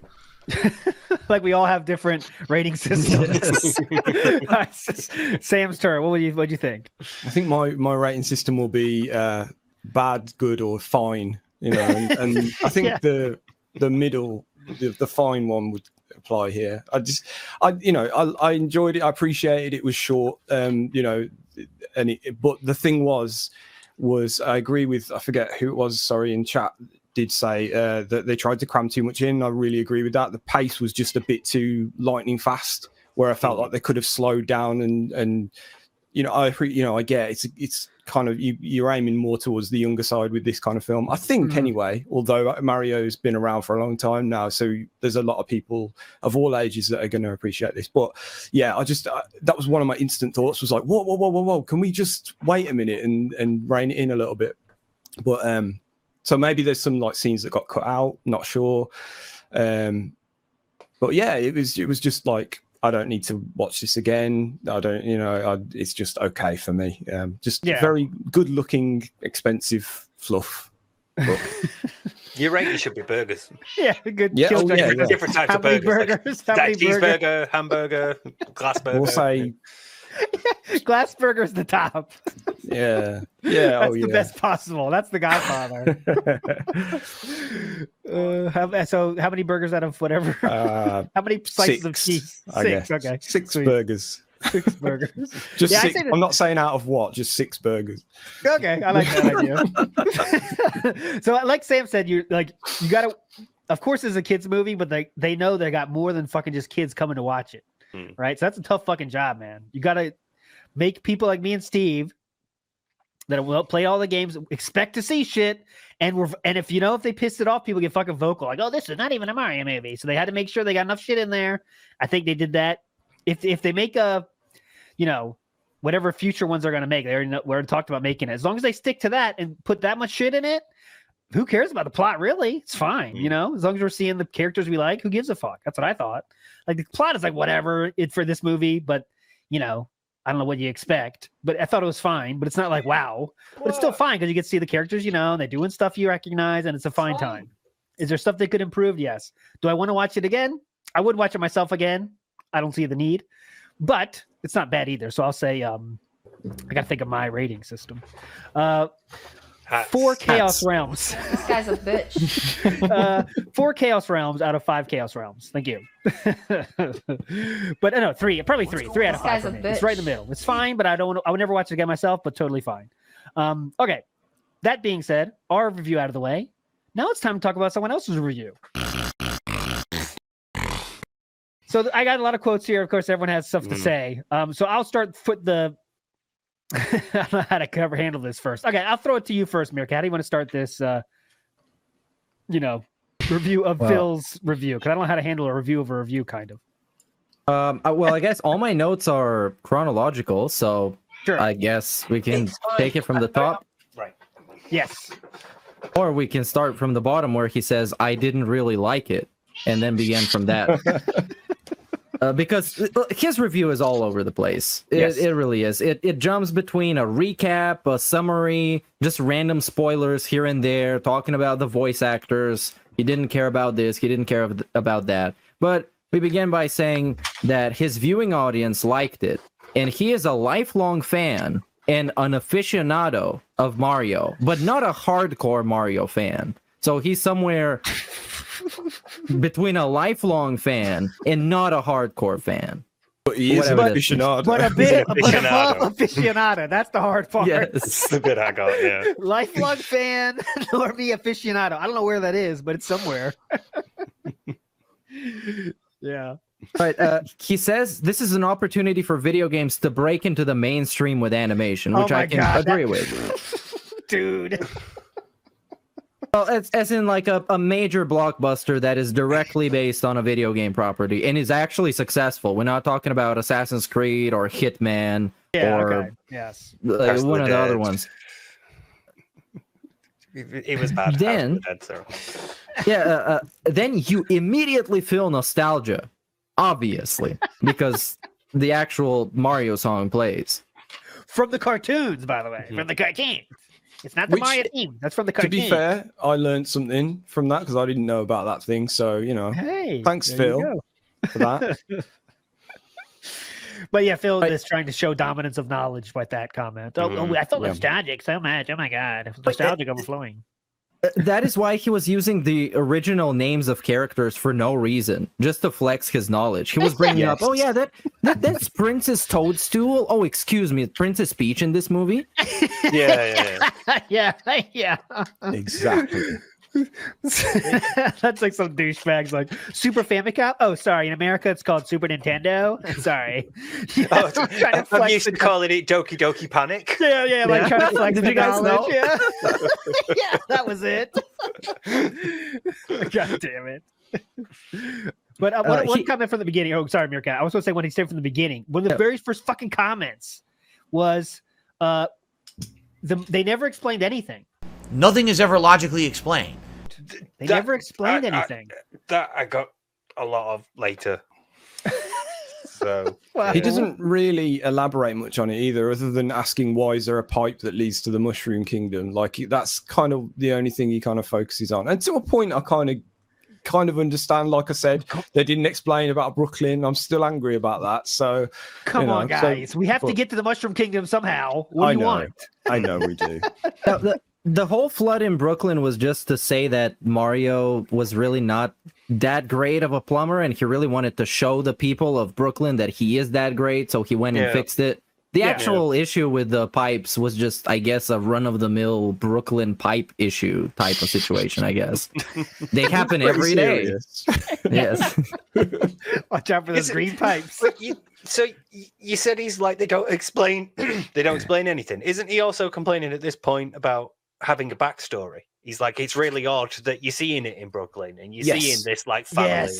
Like we all have different rating systems. Sam's turn. What'd you think? I think my rating system will be bad, good, or fine. You know, and I think the middle, the fine one would apply here. I enjoyed it. I appreciated it. It was short. You know, but the thing was I agree with, I forget who it was. Sorry, in chat did say that they tried to cram too much in. I really agree with that. The pace was just a bit too lightning fast, where I felt like they could have slowed down and you know, I get it's kind of you're aiming more towards the younger side with this kind of film, I think, anyway. Although Mario's been around for a long time now, so there's a lot of people of all ages that are going to appreciate this. But yeah, that was one of my instant thoughts. Was like, whoa, can we just wait a minute and rein it in a little bit? But so maybe there's some like scenes that got cut out. Not sure. But yeah, it was just like, I don't need to watch this again. I don't, you know, it's just okay for me. Very good looking, expensive fluff. Your rating should be burgers. Yeah, good. Yeah, different types of burgers. Like cheeseburger, hamburger, glass burger. We'll say glass burger's the top. Yeah. That's the best possible. That's the Godfather. So how many burgers out of whatever? How many slices of cheese? 6. Okay. 6 burgers. 6 burgers. Just 6. I'm not saying out of what, just 6 burgers. Okay, I like that idea. So like Sam said, you gotta, of course it's a kids movie, but they know they got more than fucking just kids coming to watch it. Right? So that's a tough fucking job, man. You gotta make people like me and Steve that will play all the games, expect to see shit, and if they pissed it off, people get fucking vocal, like, oh, this is not even a Mario movie. So they had to make sure they got enough shit in there. I think they did that. If they make a, whatever future ones they're gonna make, we already talked about making it. As long as they stick to that and put that much shit in it, who cares about the plot? Really, it's fine. As long as we're seeing the characters we like, who gives a fuck? That's what I thought. Like the plot is like whatever it's for this movie, but I don't know what you expect, but I thought it was fine. But it's not like wow, but it's still fine because you get to see the characters, and they're doing stuff you recognize, and it's a fine time. Is there stuff they could improve? Yes. Do I want to watch it again? I would watch it myself again. I don't see the need, but it's not bad either. So I'll say I got to think of my rating system. 4 Chaos Realms. This guy's a bitch. 4 Chaos Realms out of 5 Chaos Realms. Thank you. But no, 3. Probably 3. 3 out of 5 for me. It's right in the middle. It's fine, but I would never watch it again myself, but totally fine. Okay. That being said, our review out of the way. Now it's time to talk about someone else's review. So I got a lot of quotes here. Of course, everyone has stuff to say. So I'll start I don't know how to handle this first. Okay, I'll throw it to you first, Mirka. How do you want to start this, review of Phil's review? Because I don't know how to handle a review of a review, kind of. Well, I guess all my notes are chronological, so sure. I guess we can take it from the top. Right. Yes. Or we can start from the bottom where he says, I didn't really like it, and then begin from that. Because his review is all over the place. It really is. It jumps between a recap, a summary, just random spoilers here and there, talking about the voice actors. He didn't care about this, he didn't care about that. But we began by saying that his viewing audience liked it, and he is a lifelong fan and an aficionado of Mario, but not a hardcore Mario fan. So he's somewhere between a lifelong fan and not a hardcore fan. But he is an aficionado. But a bit above aficionado. That's the hard part. Yes. The bit I got, yeah. Lifelong fan, nor be aficionado. I don't know where that is, but it's somewhere. Yeah. But he says this is an opportunity for video games to break into the mainstream with animation, which I can agree with. Dude. Well, as in like a major blockbuster that is directly based on a video game property and is actually successful. We're not talking about Assassin's Creed or Hitman or one of the other ones. It was bad. Then, then you immediately feel nostalgia, obviously, because the actual Mario song plays. From the cartoons, by the way. From the cartoons. It's not the Mario theme. That's from the cartoon. To be fair, I learned something from that because I didn't know about that thing. So, hey, thanks, Phil, for that. But yeah, Phil is trying to show dominance of knowledge with that comment. I felt nostalgic so much. Oh my God. Nostalgic overflowing. That is why he was using the original names of characters for no reason, just to flex his knowledge. He was bringing up, that's Princess Toadstool. Oh, excuse me, Princess Peach in this movie? Yeah. Exactly. That's like some douchebags like Super Famicom. Oh, sorry. In America, it's called Super Nintendo. Sorry. I'm used to calling it Doki Doki Panic. Yeah. Like trying to flex the knowledge. Yeah. Yeah, that was it. God damn it. But one comment from the beginning. Oh, sorry, Meerkat. I was going to say when he said from the beginning. One of the very first fucking comments was they never explained anything. Nothing is ever logically explained. They never explained anything. That I got a lot of later. So he doesn't really elaborate much on it either, other than asking why is there a pipe that leads to the Mushroom Kingdom. Like that's kind of the only thing he kind of focuses on. And to a point, I kind of understand. Like I said, they didn't explain about Brooklyn. I'm still angry about that. So come on, guys, we have to get to the Mushroom Kingdom somehow. What do you want? I know we do. The whole flood in Brooklyn was just to say that Mario was really not that great of a plumber, and he really wanted to show the people of Brooklyn that he is that great, so he went and fixed it. The actual issue with the pipes was just, I guess, a run-of-the-mill Brooklyn pipe issue type of situation, I guess. They happen every day. Yes. Watch out for those green pipes. So you said he's like, they don't explain anything. Isn't he also complaining at this point about having a backstory? He's like, it's really odd that you're seeing it in Brooklyn and you're seeing this like family.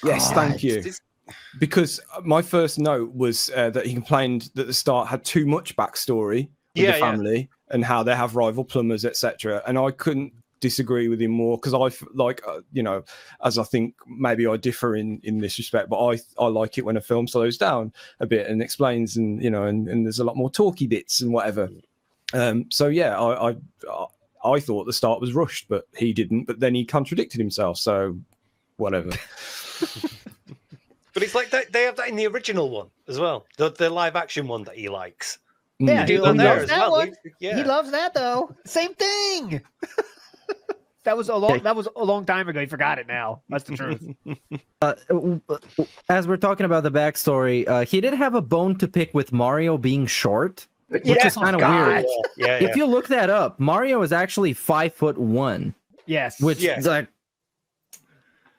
Yes, thank you. Because my first note was that he complained that the start had too much backstory with the family and how they have rival plumbers, etc. And I couldn't disagree with him more because as I think maybe I differ in this respect, but I like it when a film slows down a bit and explains and and there's a lot more talky bits and whatever. I thought the start was rushed, but he didn't. But then he contradicted himself, so whatever. But it's like they have that in the original one as well, the live action one that he likes. Yeah, he loves that one. Yeah. He loves that though. Same thing. That was a long time ago. He forgot it now. That's the truth. As we're talking about the backstory, he did have a bone to pick with Mario being short, which is kind of weird. Yeah. If you look that up, Mario is actually 5'1". Yes. Which is like,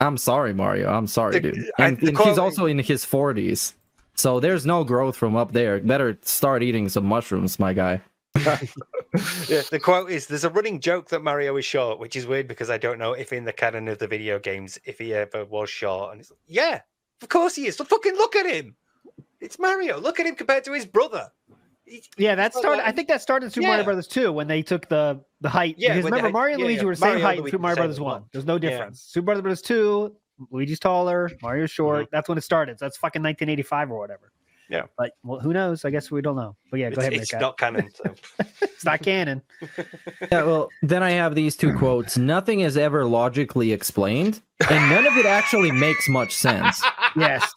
I'm sorry, Mario. I'm sorry, dude. And he's also in his 40s. So there's no growth from up there. Better start eating some mushrooms, my guy. The quote is, there's a running joke that Mario is short, which is weird because I don't know if in the canon of the video games, if he ever was short. And it's of course he is. So fucking look at him. It's Mario. Look at him compared to his brother. Yeah, that started. I think that started in Super Mario Brothers 2 when they took the height. Yeah, because remember, Mario and Luigi were the same height in Super Mario Brothers 1. There's no difference. Super Mario Brothers 2, Luigi's taller, Mario's short. That's when it started. So that's fucking 1985 or whatever. Yeah. But well, who knows? I guess we don't know. But yeah, go ahead. It's not canon. So. It's not canon. Yeah, well, then I have these two quotes. Nothing is ever logically explained, and none of it actually makes much sense. Yes.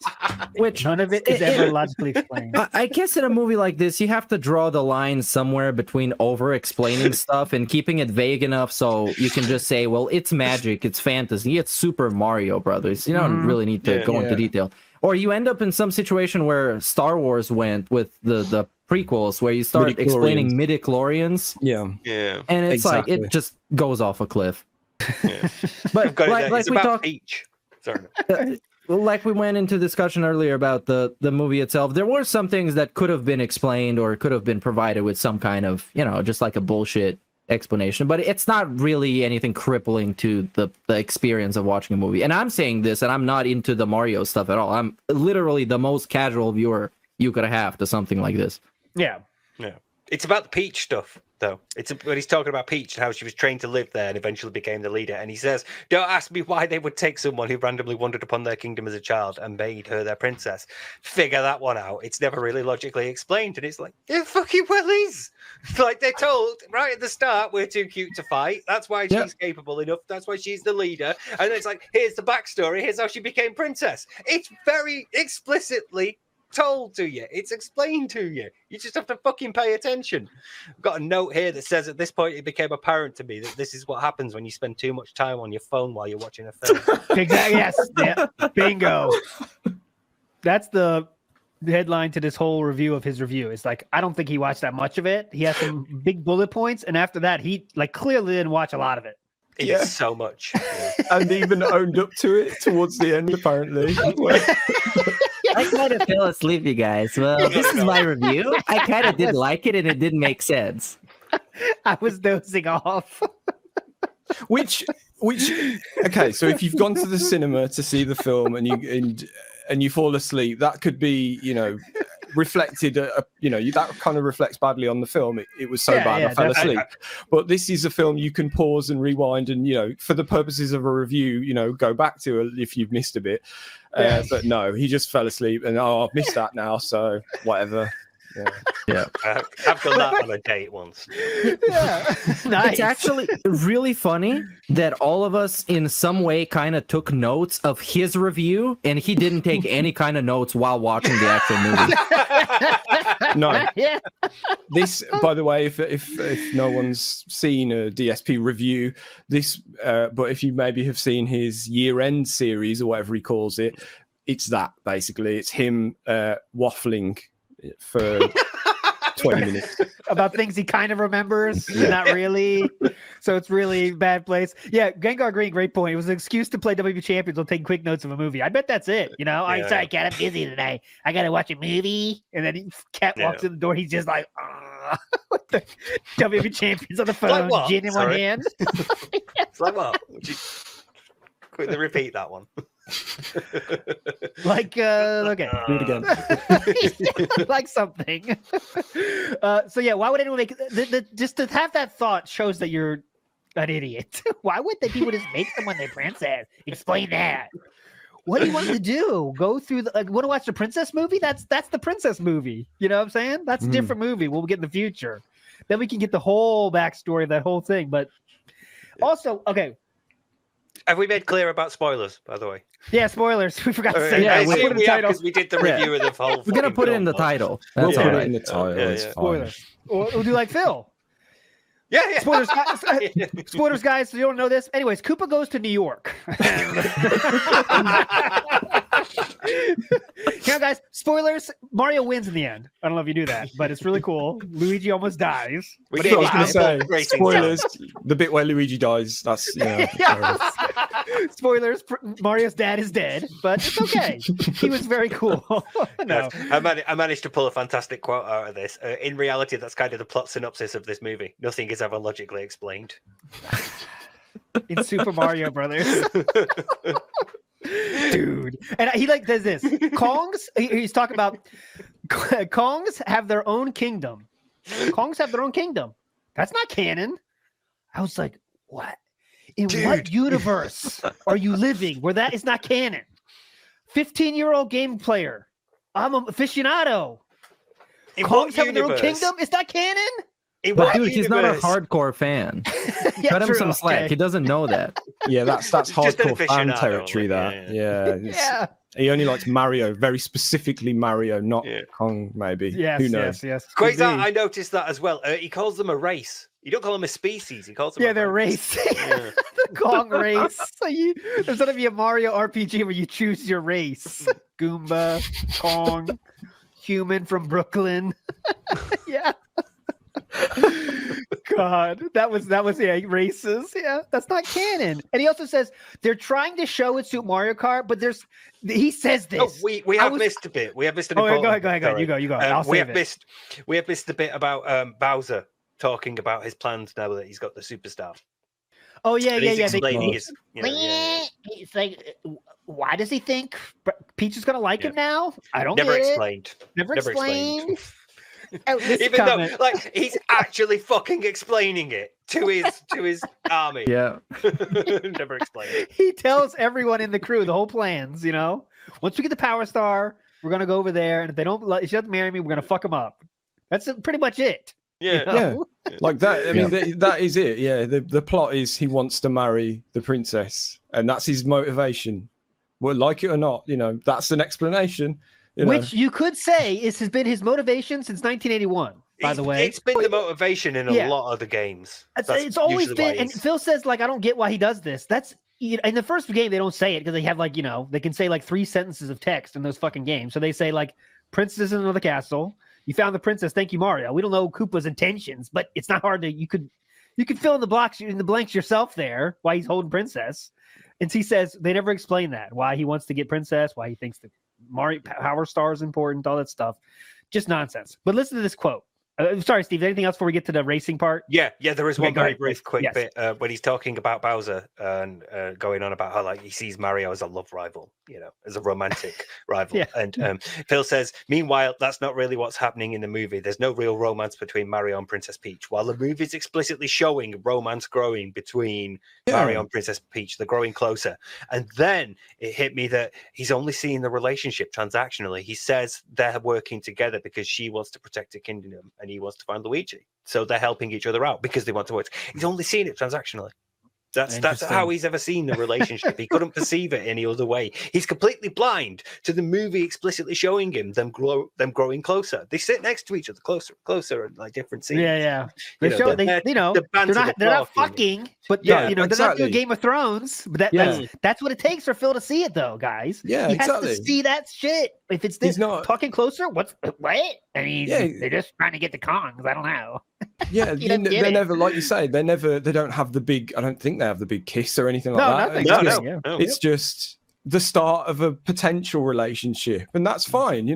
Which none of it is ever logically explained. I guess in a movie like this, you have to draw the line somewhere between over-explaining stuff and keeping it vague enough so you can just say, well, it's magic, it's fantasy, it's Super Mario Brothers. You don't really need to go into detail. Or you end up in some situation where Star Wars went with the prequels, where you start explaining midichlorians. Yeah. And it's like, it just goes off a cliff. Yeah. But like we talked... Peach. Sorry. Like we went into discussion earlier about the movie itself, there were some things that could have been explained or could have been provided with some kind of, just like a bullshit explanation, but it's not really anything crippling to the experience of watching a movie. And I'm saying this, and I'm not into the Mario stuff at all. I'm literally the most casual viewer you could have to something like this. Yeah. It's about the Peach stuff, though. It's when he's talking about Peach and how she was trained to live there and eventually became the leader. And he says, "Don't ask me why they would take someone who randomly wandered upon their kingdom as a child and made her their princess. Figure that one out. It's never really logically explained." And it's like, it fucking well is. Like they're told right at the start, we're too cute to fight. That's why she's capable enough. That's why she's the leader. And then it's like, here's the backstory. Here's how she became princess. It's very explicitly told to you. It's explained to you. You just have to fucking pay attention. I've got a note here that says, at this point it became apparent to me that this is what happens when you spend too much time on your phone while you're watching a film. Exactly. Yes. Yeah. Bingo. That's the headline to this whole review of his review. It's like, I don't think he watched that much of it. He has some big bullet points, and after that he clearly didn't watch a lot of it. It's so much. And even owned up to it towards the end, apparently. I kind of fell asleep, you guys. Well, this is my review. I kind of did like it, and it didn't make sense. I was dozing off. Which, okay. So if you've gone to the cinema to see the film and you fall asleep, that could be, reflected. That kind of reflects badly on the film. It was so bad I fell asleep. But this is a film you can pause and rewind, and for the purposes of a review, go back to if you've missed a bit. But no, he just fell asleep, and I've missed that now, so whatever. Yeah. I've done that on a date once. Yeah. Nice. It's actually really funny that all of us in some way kind of took notes of his review, and he didn't take any kind of notes while watching the actual movie. No. Yeah. This, by the way, if no one's seen a DSP review, this, but if you maybe have seen his year-end series or whatever he calls it, it's that basically. It's him waffling for 20 minutes about things he kind of remembers, not really. So it's really bad place. Yeah, Gengar Green, great point. It was an excuse to play WWE Champions while taking quick notes of a movie. I bet that's it. I'm sorry, Cat, I'm busy today. I gotta watch a movie. And then Cat walks in the door. He's just like, with the WWE Champions on the phone, like gin in one hand. It's like what? Would you quickly repeat that one? Okay, do it again. like something. So yeah, why would anyone make just to have that thought shows that you're an idiot. Why would people just make someone their princess? Explain that. What do you want to do? Go through want to watch the princess movie? That's the princess movie. You know what I'm saying? That's a different movie we'll get in the future. Then we can get the whole backstory of that whole thing. But also, okay. Have we made clear about spoilers, by the way? Yeah, spoilers. We forgot to say that. We put it in the title because we did the review of the whole. We're gonna put it in the title. We'll put it in the title. It's spoilers. We'll do like Phil. Yeah. Spoilers, guys. Spoilers, guys. So you don't know this. Anyways, Koopa goes to New York. Guys, spoilers. Mario wins in the end. I don't know if you knew that, but it's really cool. Luigi almost dies. I was going to say, spoilers. The bit where Luigi dies. That's spoilers. Mario's dad is dead, but it's okay. He was very cool. No. I managed to pull a fantastic quote out of this. In reality, that's kind of the plot synopsis of this movie. Nothing is ever logically explained. In Super Mario Brothers. Dude. And he does this. He's talking about Kongs have their own kingdom. Kongs have their own kingdom. That's not canon. I was like, what? In what universe are you living where that is not canon? 15-year-old game player. I'm an aficionado. Kongs have their own kingdom? Is that canon? But dude, he's not a hardcore fan. Cut him some slack. He doesn't know that. Yeah, that's hardcore fan territory. Yeah. He only likes Mario, very specifically Mario, not Kong, maybe. Yes, who knows? Yes. I noticed that as well. He calls them a race. You don't call them a species. He calls them they're race. The Kong race. So there's going to be a Mario RPG where you choose your race. Goomba, Kong, human from Brooklyn. Yeah. God, that was races. Yeah, that's not canon. And he also says they're trying to show it Super Mario Kart, but he says this. Oh, we have missed a bit. We have missed an go ahead. You go. We have missed the bit about Bowser talking about his plans now that he's got the superstar. Oh yeah. Explaining his, It's like, why does he think Peach is gonna like him now? I don't Never get explained. It. Never explained. Even though, like, he's actually fucking explaining it to his army. Yeah. Never explained. He tells everyone in the crew the whole plans. Once we get the Power Star, we're gonna go over there, and if she doesn't marry me, we're gonna fuck them up. That's pretty much it. Yeah. Like that. I mean, that is it. Yeah. The plot is he wants to marry the princess, and that's his motivation. Well, like it or not, that's an explanation. Which you could say has been his motivation since 1981. By the way, it's been the motivation in a lot of the games. It's always been. And Phil says, like, I don't get why he does this. That's in the first game they don't say it because they have they can say like 3 sentences of text in those fucking games. So they say like, "Princess is in another castle. You found the princess. Thank you, Mario." We don't know Koopa's intentions, but it's not hard to. You could fill in the blanks yourself there. Why he's holding princess, and he says they never explain that. Why he wants to get princess. Why he thinks the Mario Power Star is important. All that stuff, just nonsense. But listen to this quote. Sorry, Steve. Anything else before we get to the racing part? Yeah. There is one very brief, quick bit when he's talking about Bowser and going on about how like he sees Mario as a love rival, as a romantic rival. Yeah. And Phil says, meanwhile, that's not really what's happening in the movie. There's no real romance between Mario and Princess Peach. While the movie's explicitly showing romance growing between Mario and Princess Peach, they're growing closer. And then it hit me that he's only seeing the relationship transactionally. He says they're working together because she wants to protect her kingdom and he wants to find Luigi. So they're helping each other out because they want to work. He's only seen it transactionally. That's how he's ever seen the relationship. He couldn't perceive it any other way. He's completely blind to the movie explicitly showing him them growing closer. They sit next to each other, closer, and like different scenes. Yeah. They're not fucking, but they're not doing Game of Thrones. But that's what it takes for Phil to see it, though, guys. Yeah, he has to see that shit. If it's this talking closer, what? I mean, they're just trying to get the Kongs. I don't know. Yeah, they're never, like you say, they don't have the big. I don't think they have the big kiss or anything like that. It's just the start of a potential relationship, and that's fine.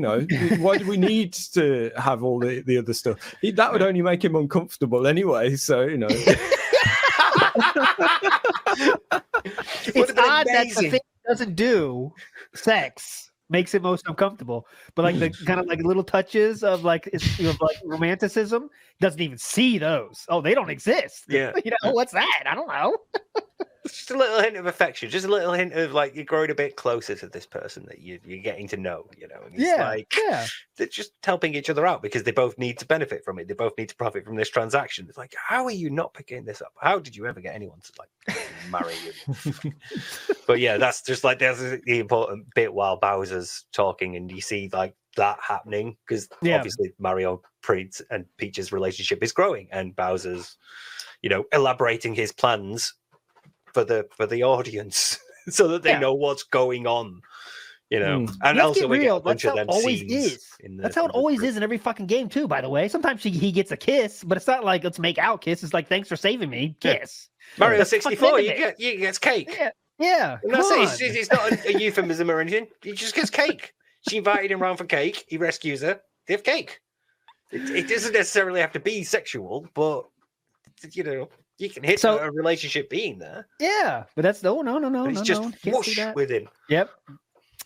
Why do we need to have all the other stuff? That would only make him uncomfortable anyway. So it's odd that the thing doesn't do sex. Makes it most uncomfortable, but like the kind of like little touches of like romanticism doesn't even see those. Oh, they don't exist. Yeah, what's that? I don't know. Just a little hint of affection, just a little hint of like you're growing a bit closer to this person that you're getting to know. And it's they're just helping each other out because they both need to benefit from it. They both need to profit from this transaction. It's like, how are you not picking this up? How did you ever get anyone to like marry you? But yeah, that's just like there's the important bit while Bowser's talking, and you see like that happening because obviously Mario, Prince, and Peach's relationship is growing, and Bowser's, elaborating his plans for the audience so that they know what's going on, and let's also get real. That's how it always is. That's how it always is in every fucking game too, by the way. Sometimes he gets a kiss, but it's not like let's make out kiss. It's like thanks for saving me, kiss. Mario 64, he gets cake. Yeah. And that's it. It's not a euphemism or anything. He just gets cake. She invited him around for cake. He rescues her. They have cake. It doesn't necessarily have to be sexual, but you can hit a relationship being there. Yeah, but that's no. It's just whoosh with him. Yep.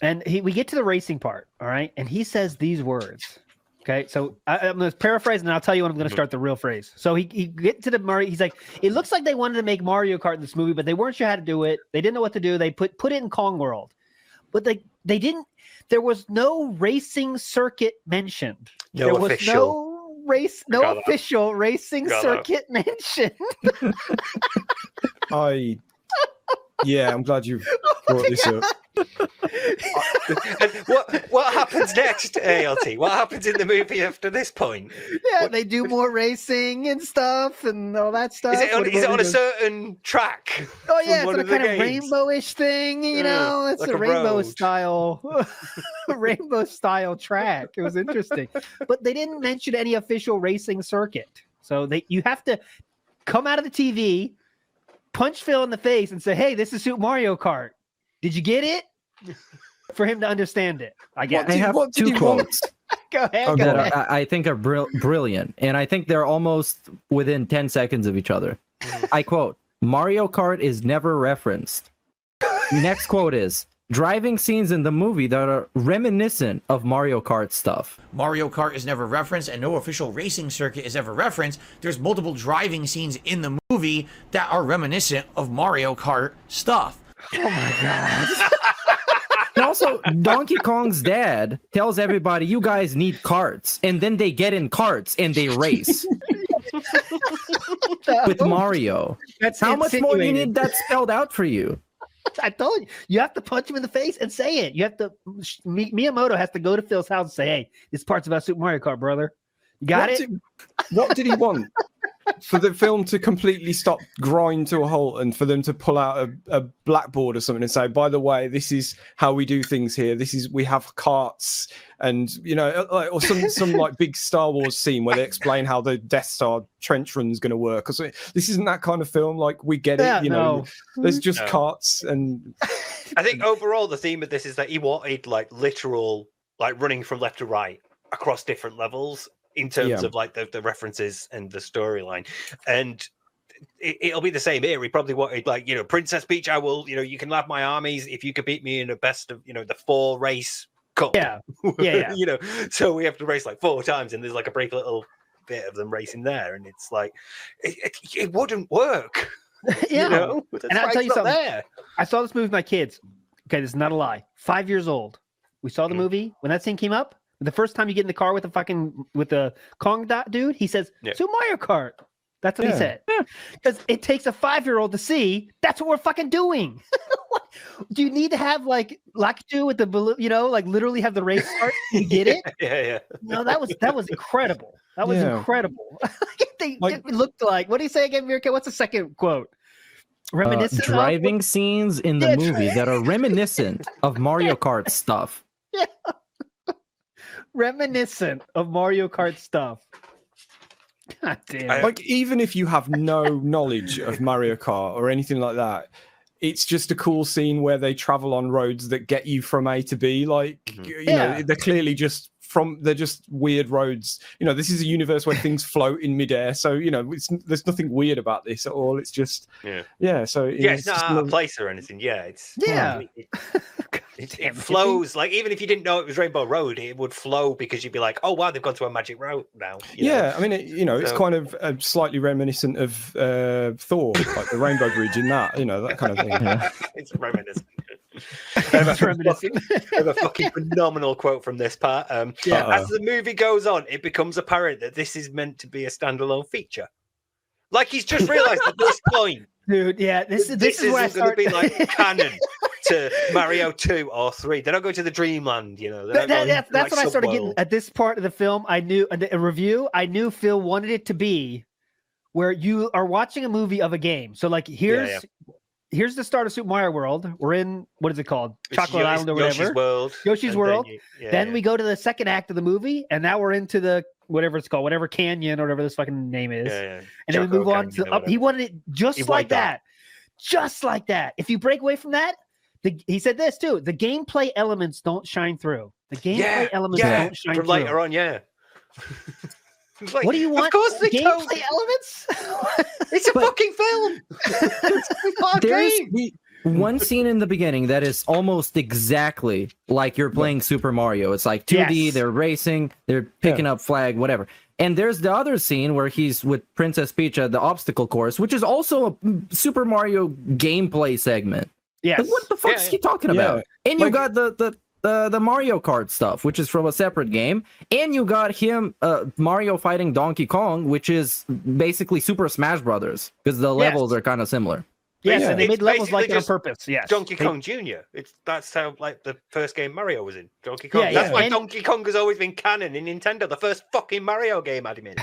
And we get to the racing part, all right? And he says these words. Okay, so I'm going to paraphrase, and I'll tell you when I'm going to start the real phrase. So he get to the Mario. He's like, it looks like they wanted to make Mario Kart in this movie, but they weren't sure how to do it. They didn't know what to do. They put it in Kong World, but they didn't. There was no racing circuit mentioned. There was no official racing circuit mentioned. I'm glad you brought this up. And what happens next, ALT? What happens in the movie after this point? Yeah, they do more racing and stuff and all that stuff. Is it on a certain track? Oh yeah, it's a kind of rainbowish thing. You know, it's like a rainbow style, rainbow style track. It was interesting, but they didn't mention any official racing circuit. So you have to come out of the TV, punch Phil in the face, and say, "Hey, this is Super Mario Kart. Did you get it?" For him to understand it, I guess. I have two quotes. Go ahead. I think are brilliant, and I think they're almost within 10 seconds of each other. I quote, "Mario Kart is never referenced." Next quote is, "Driving scenes in the movie that are reminiscent of Mario Kart stuff." Mario Kart is never referenced, and no official racing circuit is ever referenced. There's multiple driving scenes in the movie that are reminiscent of Mario Kart stuff. Oh my god. And also, Donkey Kong's dad tells everybody, "You guys need carts," and then they get in carts and they race with Mario. That's how much more do you need that spelled out for you? I told you, you have to punch him in the face and say it. You have to. Miyamoto has to go to Phil's house and say, "Hey, this part's about Super Mario Kart, brother. You got it." What did he want? For the film to completely stop, grind to a halt, and for them to pull out a blackboard or something and say, "By the way, this is how we do things here. We have carts," and or some like big Star Wars scene where they explain how the Death Star trench run is going to work. Because this isn't that kind of film. Like, we get it. There's just carts, and I think overall the theme of this is that he wanted like literal running from left to right across different levels. In terms of like the references and the storyline, and it'll be the same here. We probably wanted Princess Peach. I will, you can have my armies if you could beat me in a best of the 4 race cup. Yeah. So we have to race like 4 times, and there's like a brief little bit of them racing there, and it's like it wouldn't work. Yeah, and I'll tell you something. I saw this movie with my kids. Okay, this is not a lie. 5 years old. We saw the movie when that scene came up. The first time you get in the car with the Kong dude, he says, "Super Mario Kart." That's what he said. Because it takes a 5-year-old to see that's what we're fucking doing. Do you need to have like Lakitu with the balloon, literally have the race start? You get it? Yeah. No, that was incredible. That was incredible. It looked like, what do you say again, Mirka? What's the second quote? Reminiscent driving scenes in the movie that are reminiscent of Mario Kart stuff. Yeah. Reminiscent of Mario Kart stuff. God damn. Like, even if you have no knowledge of Mario Kart or anything like that, it's just a cool scene where they travel on roads that get you from A to B. Like, they're clearly just they're just weird roads. This is a universe where things float in midair. So, there's nothing weird about this at all. It's just, So it's not out of place or anything. Yeah. It flows. Like, even if you didn't know it was Rainbow Road, it would flow because you'd be like, "Oh wow, they've gone to a magic road now." I mean, it's kind of slightly reminiscent of Thor, like the Rainbow Bridge in that, that kind of thing. Yeah. It's reminiscent. I have a fucking phenomenal quote from this part. As the movie goes on, it becomes apparent that this is meant to be a standalone feature. Like, he's just realized at this point, dude. Yeah, this is where I going to be like canon to Mario 2 or 3. They're not going to the Dreamland, That's what I started getting at this part of the film. I knew a review. I knew Phil wanted it to be where you are watching a movie of a game. So like, here's the start of Super Mario World. We're in, what is it called? Chocolate Island or whatever. Yoshi's World. Then we go to the second act of the movie, and now we're into the whatever it's called, whatever canyon or whatever this fucking name is. And then we move on to up. He wanted it just like that. Just like that. If you break away from that, he said this too. The gameplay elements don't shine through. The gameplay elements don't shine through. From later on, Like, what do you want? Of course they gameplay don't. Elements? It's a fucking film. It's part game. one scene in the beginning that is almost exactly like you're playing Super Mario. It's like 2D, they're racing, they're picking up flag, whatever. And there's the other scene where he's with Princess Peach at the obstacle course, which is also a Super Mario gameplay segment. Yes. Like, what the fuck is he talking about? And you got the Mario Kart stuff, which is from a separate game, and you got him Mario fighting Donkey Kong, which is basically Super Smash Brothers, because the levels are kind of similar. Yes, and they made levels like that on purpose. Yes, Donkey Kong Jr. That's how like the first game Mario was in. Donkey Kong. That's why Donkey Kong has always been canon in Nintendo. The first fucking Mario game had him in.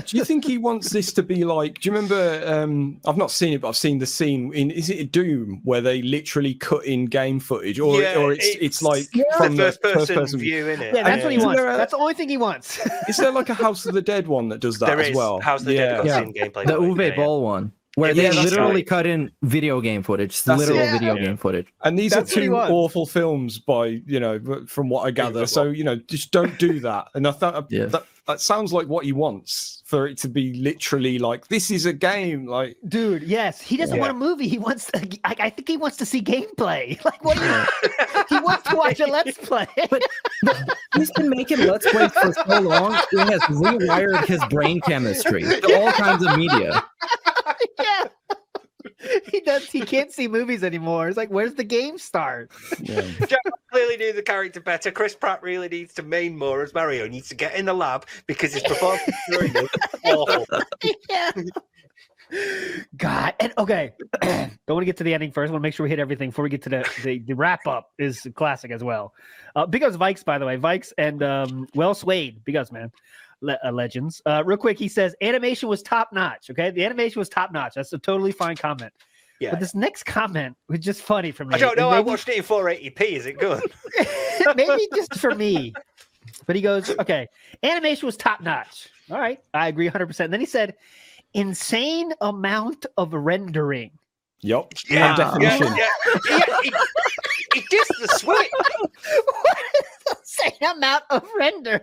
Do you think he wants this to be like? Do you remember? I've not seen it, but I've seen the scene in. Is it Doom where they literally cut in game footage, or it's like from the first person view, innit? Yeah, that's what he wants. That's the only thing he wants. Is there like a House of the Dead one that does that as well? House of the Dead got in gameplay. The Uwe Boll one. Where they literally cut in video game footage, literal video game footage. And these are two awful films by, from what I gather. So, just don't do that. And I thought that sounds like what he wants, for it to be literally like, this is a game. Like, dude, yes. He doesn't want a movie. He wants, I think he wants to see gameplay. Like, what do you He wants to watch a Let's Play. But he's been making Let's Plays for so long, it has rewired his brain chemistry to all kinds of media. Yeah. He can't see movies anymore. It's like, where's the game start? Jack clearly knew the character better. Chris Pratt really needs to main more as Mario. He needs to get in the lab because his performance during this is awful. Yeah. God. And okay. Don't want to get to the ending first. I want to make sure we hit everything before we get to the wrap up. Is classic as well. Big ups Vikes, by the way. Vikes and Well Swade. Big ups, man. Legends. Real quick, he says animation was top notch. Okay, the animation was top notch. That's a totally fine comment. Yeah. But this next comment was just funny for me. I don't know. I watched it in 480p. Is it good? Maybe just for me. But he goes, okay, animation was top notch. All right, I agree 100%. Then he said, insane amount of rendering. Yep. Yeah. Definition. He dissed the Switch. What is insane amount of rendering?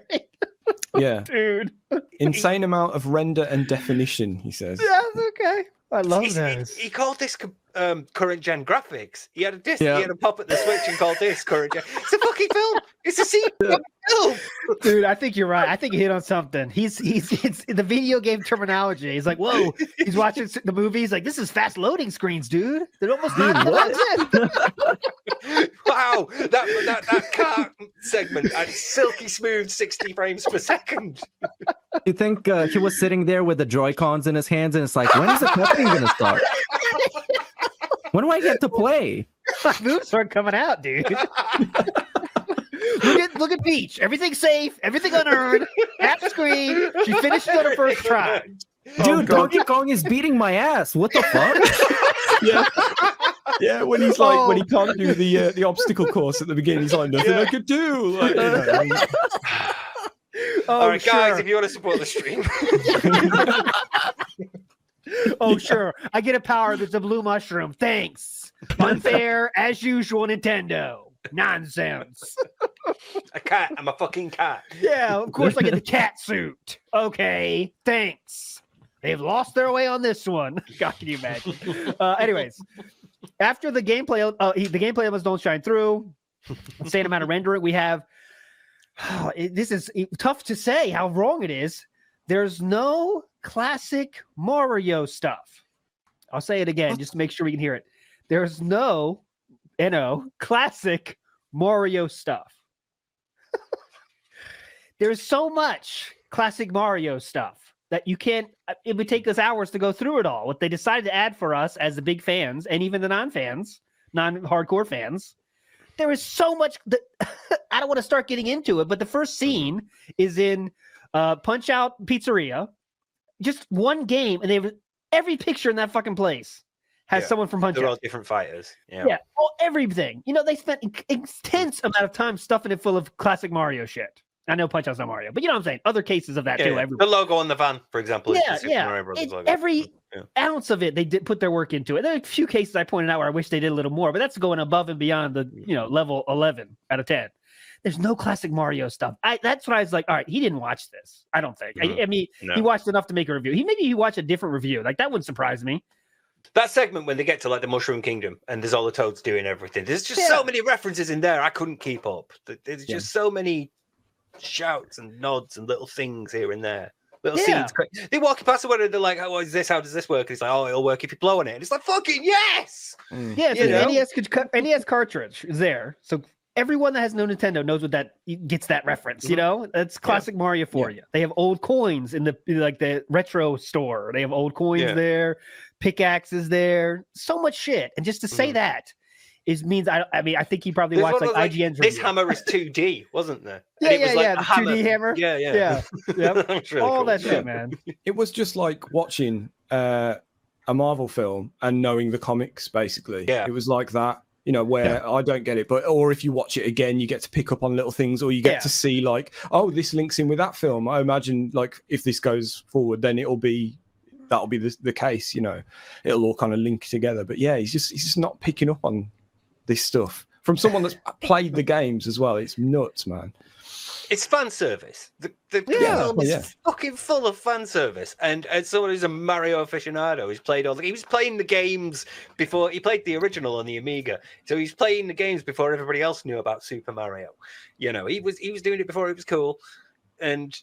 Yeah, dude. Insane amount of render and definition, he says. Yeah, okay. I love this. He called this current gen graphics. He had a disc. He had a pop at the Switch and called this current gen. It's a fucking film. It's a sequel film. Dude, I think you're right. I think you hit on something. It's the video game terminology. He's like, whoa. He's watching the movie. He's like, this is fast loading screens, dude. They're almost not. Wow, that car segment at silky smooth 60 frames per second. You think he was sitting there with the Joy-Cons in his hands, and it's like, when is the cutscene gonna start? When do I get to play? My moves aren't coming out, dude. Look at Peach. Everything's safe. Everything unearned. Half screen. She finished on her first try. Dude, Donkey Kong is beating my ass. What the fuck? Yeah, when he's like, when he can't do the obstacle course at the beginning, he's like, nothing I could do. Like, all right, guys, if you want to support the stream. Oh, sure. I get a power that's a blue mushroom. Thanks. Unfair, as usual, Nintendo. Nonsense. A cat. I'm a fucking cat. Yeah, of course I get the cat suit. Okay, thanks. They've lost their way on this one. God, can you imagine? Anyways, after the gameplay, the gameplay elements don't shine through. Insane amount of rendering. We have. This is tough to say how wrong it is. There's no classic Mario stuff. I'll say it again just to make sure we can hear it. There's no classic Mario stuff. There's so much classic Mario stuff that you can't, it would take us hours to go through it all. What they decided to add for us as the big fans and even the non-fans, non-hardcore fans, there is so much that I don't want to start getting into it, but the first scene is in Punch Out Pizzeria. Just one game, and they have every picture in that fucking place has someone from Punch Out. They're all different fighters. Yeah, everything. They spent intense amount of time stuffing it full of classic Mario shit. I know Punch Out's not Mario, but you know what I'm saying? Other cases of that too. Yeah. The logo on the van, for example, is the Super Mario Bros. Logo. Every ounce of it, they did put their work into it. There are a few cases I pointed out where I wish they did a little more, but that's going above and beyond the level 11 out of 10. There's no classic Mario stuff. That's what I was like. All right, he didn't watch this. I don't think. I mean, he watched enough to make a review. Maybe he watched a different review. Like that wouldn't surprise me. That segment when they get to like the Mushroom Kingdom and there's all the toads doing everything. There's just so many references in there. I couldn't keep up. There's just so many shouts and nods and little things here and there. Little scenes. They walk past someone and they're like, "Oh, what is this? How does this work?" And it's like, "Oh, it'll work if you blow on it." And it's like, "Fucking yes!" Yeah, it's an NES cartridge is there. So everyone that has no Nintendo knows what that gets that reference. You know, that's classic Mario for you. They have old coins in the retro store. They have old coins there, pickaxes there, so much shit. And just to say that means I think he probably watched like IGN's this hammer is 2D, wasn't there? Yeah, the 2D hammer. Yeah. Yep. Really all cool. That shit, man. It was just like watching a Marvel film and knowing the comics, basically. Yeah. It was like that, you know, where I don't get it, or if you watch it again, you get to pick up on little things, or you get to see like, oh, this links in with that film. I imagine like if this goes forward, then that'll be the case, you know. It'll all kind of link together. But yeah, he's just not picking up on this stuff from someone that's played the games as well. It's nuts, man. It's fan service. The film is fucking full of fan service, and as someone who's a Mario aficionado, he was playing the games before he played the original on the Amiga, so he's playing the games before everybody else knew about Super Mario. You know, he was doing it before it was cool, and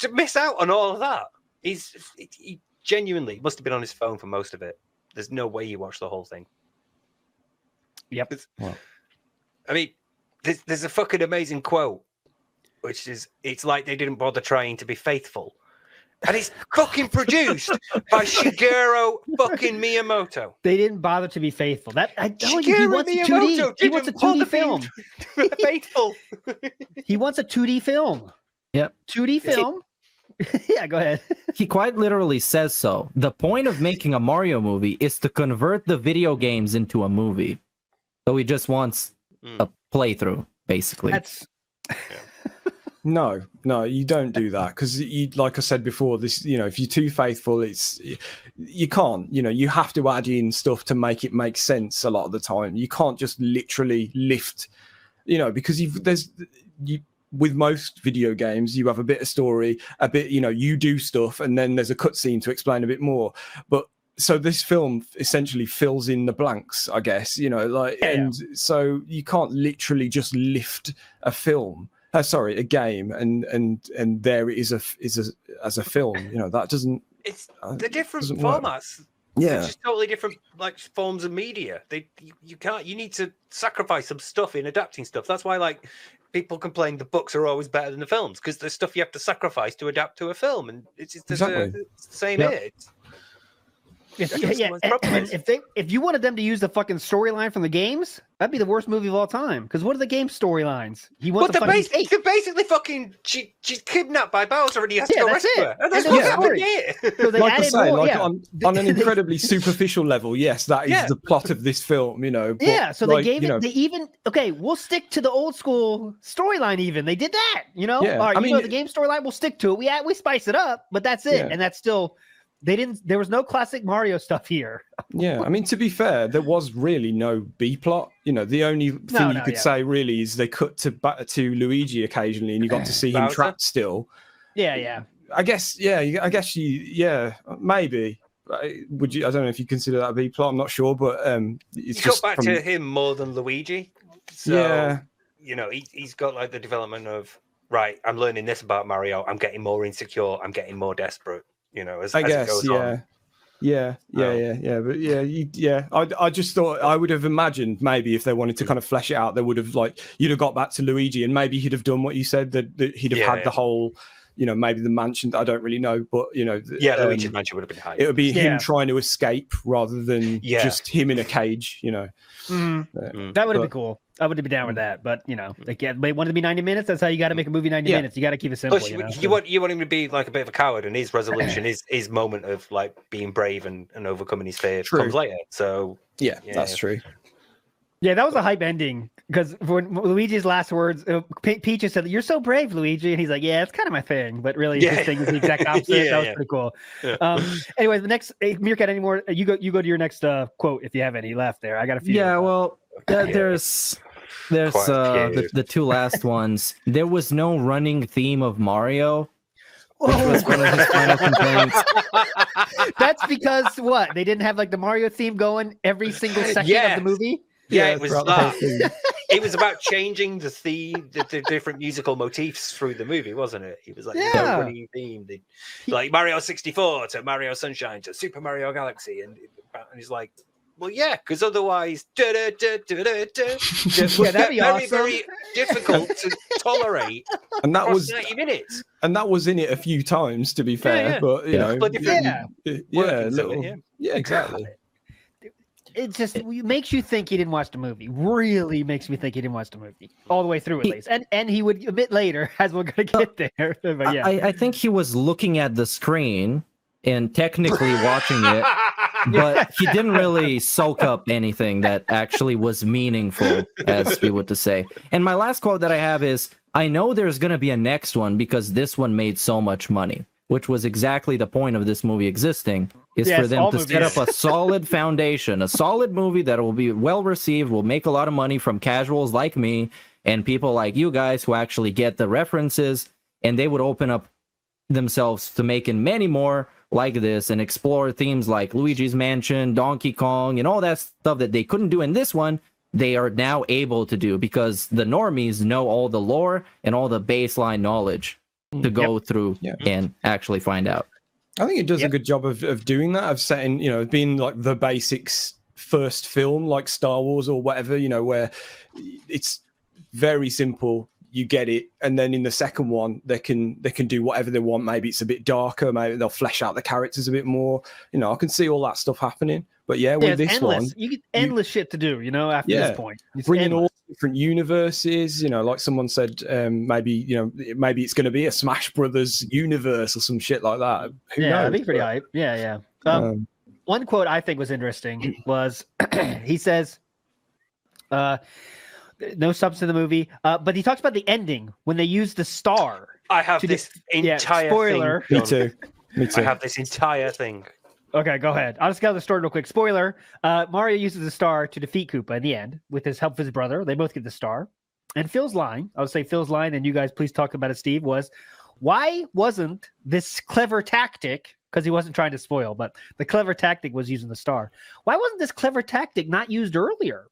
to miss out on all of that, he genuinely must have been on his phone for most of it. There's no way he watched the whole thing. Yep. I mean, there's a fucking amazing quote, which is, "It's like they didn't bother trying to be faithful." And it's fucking produced by Shigeru fucking Miyamoto. They didn't bother to be faithful. He wants a 2D. He wants a 2D film. Faithful. He wants a 2D film. Yep. 2D film. Yeah, go ahead. He quite literally says so. The point of making a Mario movie is to convert the video games into a movie. So he just wants a playthrough, basically. No, you don't do that, because like I said before, this, you know, if you're too faithful, you can't, you know, you have to add in stuff to make it make sense a lot of the time. You can't just literally lift, you know, because with most video games, you have a bit of story, a bit, you know, you do stuff, and then there's a cutscene to explain a bit more. But so this film essentially fills in the blanks, I guess, you know, like, so you can't literally just lift a film. A game, and there it is as a film. You know, that doesn't. It's the different formats. They're just totally different, like, forms of media. You can't. You need to sacrifice some stuff in adapting stuff. That's why, like, people complain the books are always better than the films, because there's stuff you have to sacrifice to adapt to a film, and it's the same here. And if you wanted them to use the fucking storyline from the games, that'd be the worst movie of all time. Because what are the game storylines? He wants they're basically fucking. She's kidnapped by Bowser, and he has to go rescue her. And that's it. So like I say, on an incredibly superficial level, yes, that is the plot of this film. You know. But, so they gave it. They even we'll stick to the old school storyline. Even they did that. You know. All right, the game storyline. We'll stick to it. We spice it up, but that's it, and that's still. There was no classic Mario stuff here. Yeah, I mean, to be fair, there was really no B plot. You know, the only thing you could say really is they cut to Luigi occasionally, and you got to see him trapped still. Yeah. I guess maybe. Would you? I don't know if you consider that a B plot. I'm not sure, but it's just got back to him more than Luigi. So, you know, he's got like the development of, right, I'm learning this about Mario. I'm getting more insecure. I'm getting more desperate. You know, as it goes on. I just thought, I would have imagined maybe if they wanted to kind of flesh it out, they would have, like, you'd have got back to Luigi, and maybe he'd have done what you said, that he'd have had the whole, you know, maybe the mansion. I don't really know, but you know, Luigi's mansion would have been high. It would be him trying to escape rather than just him in a cage. You know, that would have been cool. I would be down with that, but you know, they wanted to be 90 minutes. That's how you got to make a movie 90 minutes. You got to keep it simple. Plus, you want him to be like a bit of a coward, and his resolution, his moment of like being brave and overcoming his fear comes later. So that's true. Yeah, that was a hype ending, because when Luigi's last words, Peach said, "You're so brave, Luigi," and he's like, "Yeah, it's kind of my thing," but really, his thing is the exact opposite. That was pretty cool. Anyway, the next Meerkat, any more? You go to your next quote if you have any left there. I got a few. Yeah, well, there's the two last ones. There was no running theme of Mario. which was one of his final complaints. That's because what? They didn't have like the Mario theme going every single second of the movie? Yeah, it was it was about changing the theme, the different musical motifs through the movie, wasn't it? He was like, nobody themed, like Mario 64 to Mario Sunshine to Super Mario Galaxy, and he's like, well, yeah, because otherwise, that'd be awesome. Very difficult to tolerate. And that was 90 minutes. And that was in it a few times, to be fair. But you know, exactly. It just makes you think he didn't watch the movie. Really makes me think he didn't watch the movie all the way through, at least. And he would admit later, as we're gonna get there. But yeah, I think he was looking at the screen and technically watching it, but he didn't really soak up anything that actually was meaningful, as we would to say. And my last quote that I have is, I know there's going to be a next one because this one made so much money, which was exactly the point of this movie existing, is for them to set up a solid foundation, a solid movie that will be well received, will make a lot of money from casuals like me and people like you guys who actually get the references, and they would open up themselves to making many more like this and explore themes like Luigi's Mansion, Donkey Kong, and all that stuff that they couldn't do in this one. They are now able to do because the normies know all the lore and all the baseline knowledge to go through and actually find out. I think it does a good job of doing that, of setting, you know, being like the basics first film, like Star Wars or whatever, you know, where it's very simple. You get it, and then in the second one, they can do whatever they want. Maybe it's a bit darker. Maybe they'll flesh out the characters a bit more. You know, I can see all that stuff happening. But with this one, you get endless shit to do. You know, after this point, it's bringing all different universes. You know, like someone said, maybe it's going to be a Smash Brothers universe or some shit like that. Who knows? That'd be pretty hype. Yeah. One quote I think was interesting was he says, no substance in the movie, but he talks about the ending when they use the star. I have this entire spoiler. thing. Me too. I have this entire thing. Okay, go ahead. I'll just get the story real quick. Spoiler: Mario uses the star to defeat Koopa in the end with his help of his brother. They both get the star. And Phil's line, I would say Phil's line, and you guys please talk about it, Steve, was, why wasn't this clever tactic, because he wasn't trying to spoil, but the clever tactic was using the star. Why wasn't this clever tactic not used earlier?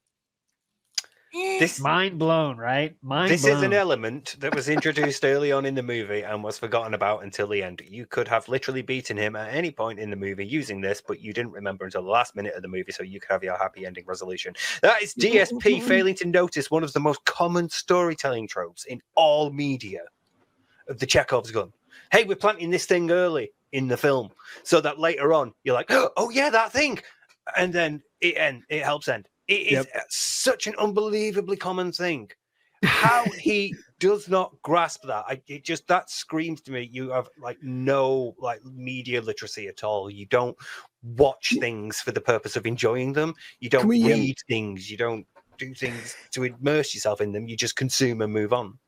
This mind blown, right? This is an element that was introduced early on in the movie and was forgotten about until the end. You could have literally beaten him at any point in the movie using this, but you didn't remember until the last minute of the movie, so you could have your happy ending resolution. That is DSP failing to notice one of the most common storytelling tropes in all media of the Chekhov's gun. Hey, we're planting this thing early in the film so that later on you're like, oh yeah, that thing, and then it helps end. It is such an unbelievably common thing. How he does not grasp that, that screams to me. You have no media literacy at all. You don't watch things for the purpose of enjoying them. You don't read things. You don't do things to immerse yourself in them. You just consume and move on.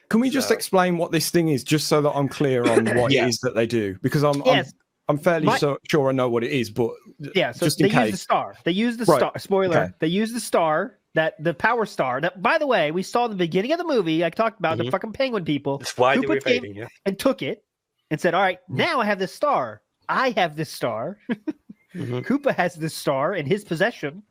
Can we just explain what this thing is, just so that I'm clear on what it is that they do? Because I'm fairly sure I know what it is, but so just in case. Use the star. They use the star. Spoiler. Okay. They use the star, the power star. That, by the way, we saw in the beginning of the movie. I talked about the fucking penguin people. That's why they were fading, and took it and said, "All right, now I have this star. I have this star. Koopa has this star in his possession,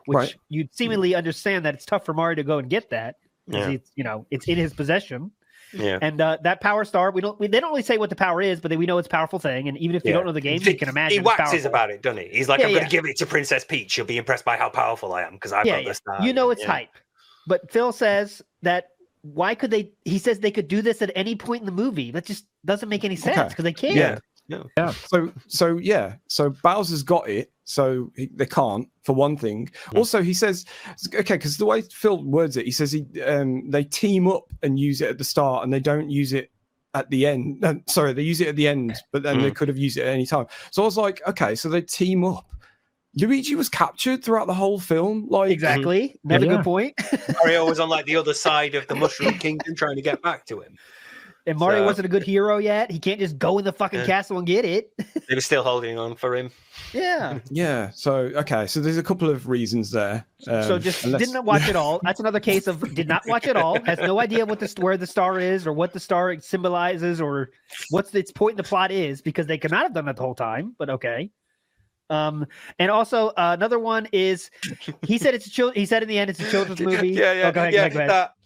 which you'd seemingly understand that it's tough for Mario to go and get that. It's in his possession." Yeah, and that power star, they don't really say what the power is, but we know it's a powerful thing. And even if you don't know the game, you can imagine. He waxes about it, doesn't he? He's like, I'm going to give it to Princess Peach. She'll be impressed by how powerful I am because I've got this star. You know it's hype. But Phil says that why could they? He says they could do this at any point in the movie. That just doesn't make any sense because they can't. So Bowser's got it, so they can't, for one thing. Also, he says, because the way Phil words it, he says they team up and use it at the start, and they don't use it at the end. They use it at the end, but then they could have used it at any time. So I was like, okay, so they team up. Luigi was captured throughout the whole film. Exactly. Another good point. Mario was on the other side of the Mushroom Kingdom trying to get back to him. And Mario wasn't a good hero yet. He can't just go in the fucking castle and get it. They were still holding on for him. Yeah. Yeah. So so there's a couple of reasons there. So just didn't watch it all. That's another case of did not watch it all. Has no idea where the star is or what the star symbolizes or what's its point in the plot is, because they could not have done that the whole time. But okay. And also another one is he said he said in the end it's a children's movie. Yeah. Go ahead.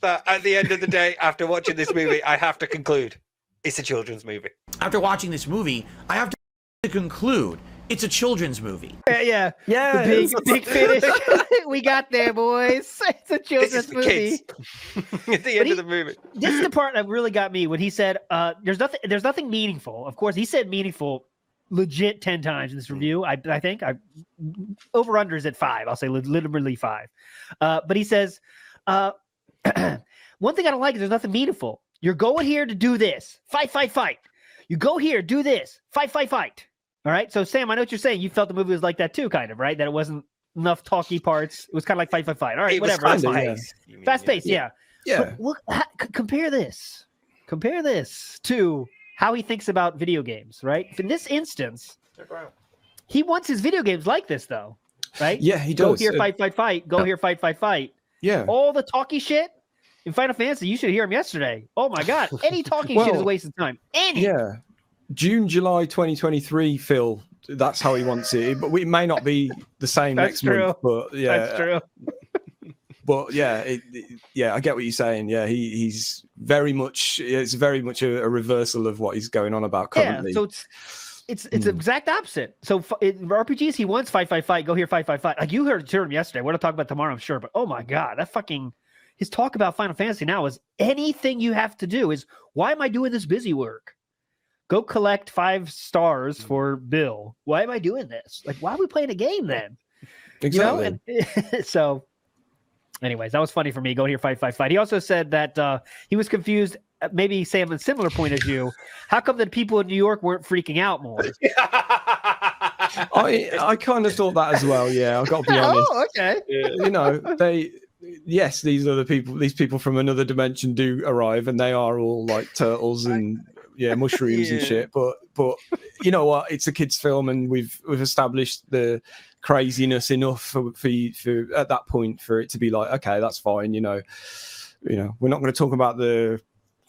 That at the end of the day, after watching this movie, I have to conclude it's a children's movie. After watching this movie, I have to conclude it's a children's movie. Yeah. The big finish. We got there, boys. It's a children's movie. At the end of the movie. This is the part that really got me when he said, "There's nothing meaningful." Of course, he said meaningful legit 10 times in this review. I think over unders at 5. I'll say literally 5. But he says, one thing I don't like is there's nothing meaningful. You're going here to do this. Fight. You go here, do this. Fight. All right. So Sam, I know what you're saying. You felt the movie was like that too, kind of, right? That it wasn't enough talky parts. It was kind of like fight. All right, whatever. That's fine. Fast pace. Yeah. But look, compare this to how he thinks about video games, right? In this instance, he wants his video games like this, though, right? Yeah, he Go does. here, fight. Go here, fight. Yeah. All the talky shit in Final Fantasy, you should hear him yesterday. Oh my God. Any talking shit is a waste of time. Yeah. June, July 2023, Phil. That's how he wants it. But it may not be the same next month. But yeah. That's true. But yeah, I get what you're saying. Yeah, he's very much. It's very much a reversal of what he's going on about currently. Yeah, so it's the exact opposite. So in RPGs, he wants fight. Go here, fight. Like you heard him yesterday. We're gonna talk about tomorrow, I'm sure. But oh my God, his talk about Final Fantasy now is anything you have to do is why am I doing this busy work? Go collect 5 stars for Bill. Why am I doing this? Like, why are we playing a game then? Exactly. You know? And so. Anyways, that was funny for me. Go here, fight. He also said that he was confused. Maybe Sam, a similar point as you. How come the people in New York weren't freaking out more? I kind of thought that as well. Yeah, I've got to be honest. Oh, okay. You know, these people from another dimension do arrive, and they are all like turtles and mushrooms and shit. But you know what? It's a kids' film, and we've established the craziness enough for at that point for it to be like, okay, that's fine. You know, we're not going to talk about the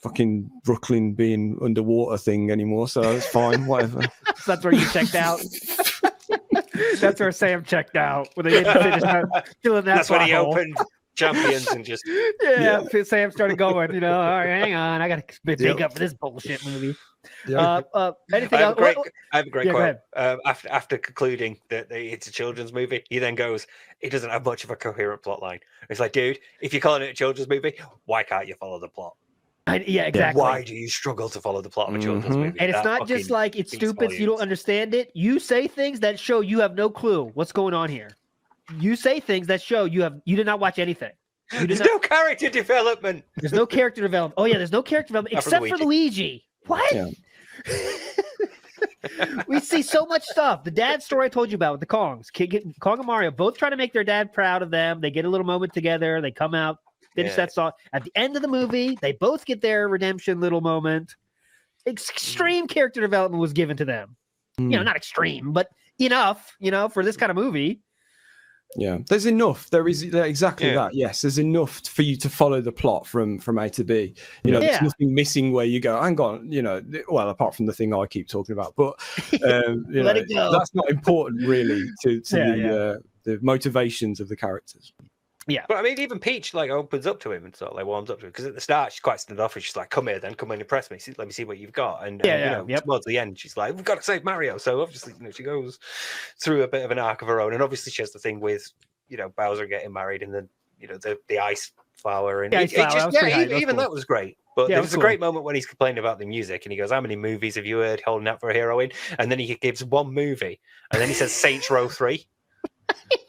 fucking Brooklyn being underwater thing anymore, so it's fine, whatever. That's where you checked out. That's where Sam checked out when they didn't finish filling that. That's when he opened Champions and just Sam started going. All right, hang on, I got to make up for this bullshit movie. Anything else? I have a great quote. After concluding that it's a children's movie, he then goes, "It doesn't have much of a coherent plot line." It's like, dude, if you're calling it a children's movie, why can't you follow the plot? Exactly. Why do you struggle to follow the plot of a children's movie? And it's not just like it's stupid, so you don't understand it. You say things that show you have no clue what's going on here. You say things that show you did not watch anything. There's no character development. There's no character development. Oh yeah, there's no character development except for Luigi. What? Yeah. We see so much stuff. The dad story I told you about with the Kongs. Kong and Mario both trying to make their dad proud of them. They get a little moment together. They come out, finish that song. At the end of the movie, they both get their redemption little moment. Extreme character development was given to them. Not extreme, but enough, for this kind of movie. Yeah, there's enough. There is exactly that. Yes, there's enough for you to follow the plot from A to B. There's nothing missing where you go, hang on, well, apart from the thing I keep talking about, but Let it go. That's not important really to the motivations of the characters. Yeah, but I mean, even Peach opens up to him and sort of warms up to him, because at the start she's quite standoffish. She's like, "Come here, then come in and impress me. Let me see what you've got." And towards the end, she's like, "We've got to save Mario." So obviously, she goes through a bit of an arc of her own, and obviously she has the thing with Bowser getting married and then the ice flower and that was great. But there was a great moment when he's complaining about the music and he goes, "How many movies have you heard holding out for a hero in?" And then he gives one movie, and then he says Saints Row 3.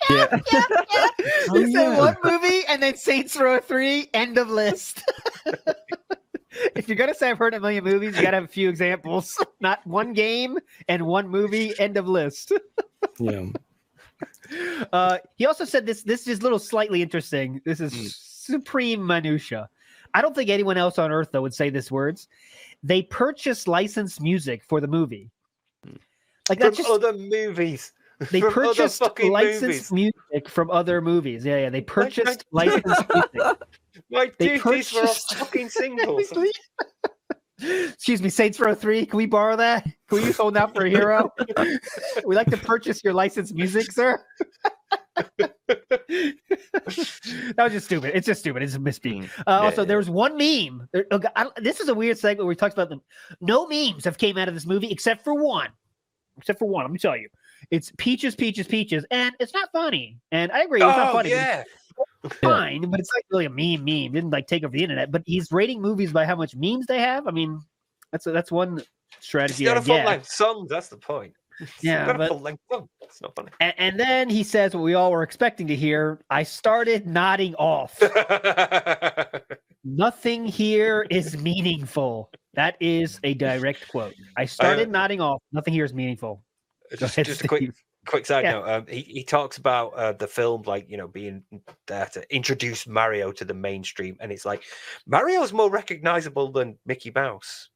You say one movie and then Saints Row 3, end of list. If you're gonna say I've heard a million movies, you gotta have a few examples. Not one game and one movie, end of list. Yeah. He also said this is a little slightly interesting. This is supreme minutia. I don't think anyone else on earth though would say these words. they purchased licensed music for the movie. Like that's just other movies. They purchased licensed music from other movies. Yeah. They purchased licensed music. My duties were all fucking singles. Excuse me, Saints Row 3. Can we borrow that? Can we use Hold Out for a Hero? We'd like to purchase your licensed music, sir. That was just stupid. It's just stupid. It's a misspeak. Also, there was one meme. This is a weird segment where we talked about them. No memes have came out of this movie except for one. Let me tell you. It's Peaches, and it's not funny. And I agree, it's not funny. Yeah. It's fine, but it's like really a meme. Didn't like take over the internet. But he's rating movies by how much memes they have. I mean, that's one strategy. It's not a full-length song. That's the point. Yeah, but full-length song. It's not funny. And then he says what we all were expecting to hear. I started nodding off. Nothing here is meaningful. That is a direct quote. I started nodding off. Nothing here is meaningful. Just a quick side note. He talks about the film, like, being there to introduce Mario to the mainstream, and it's like Mario's more recognizable than Mickey Mouse.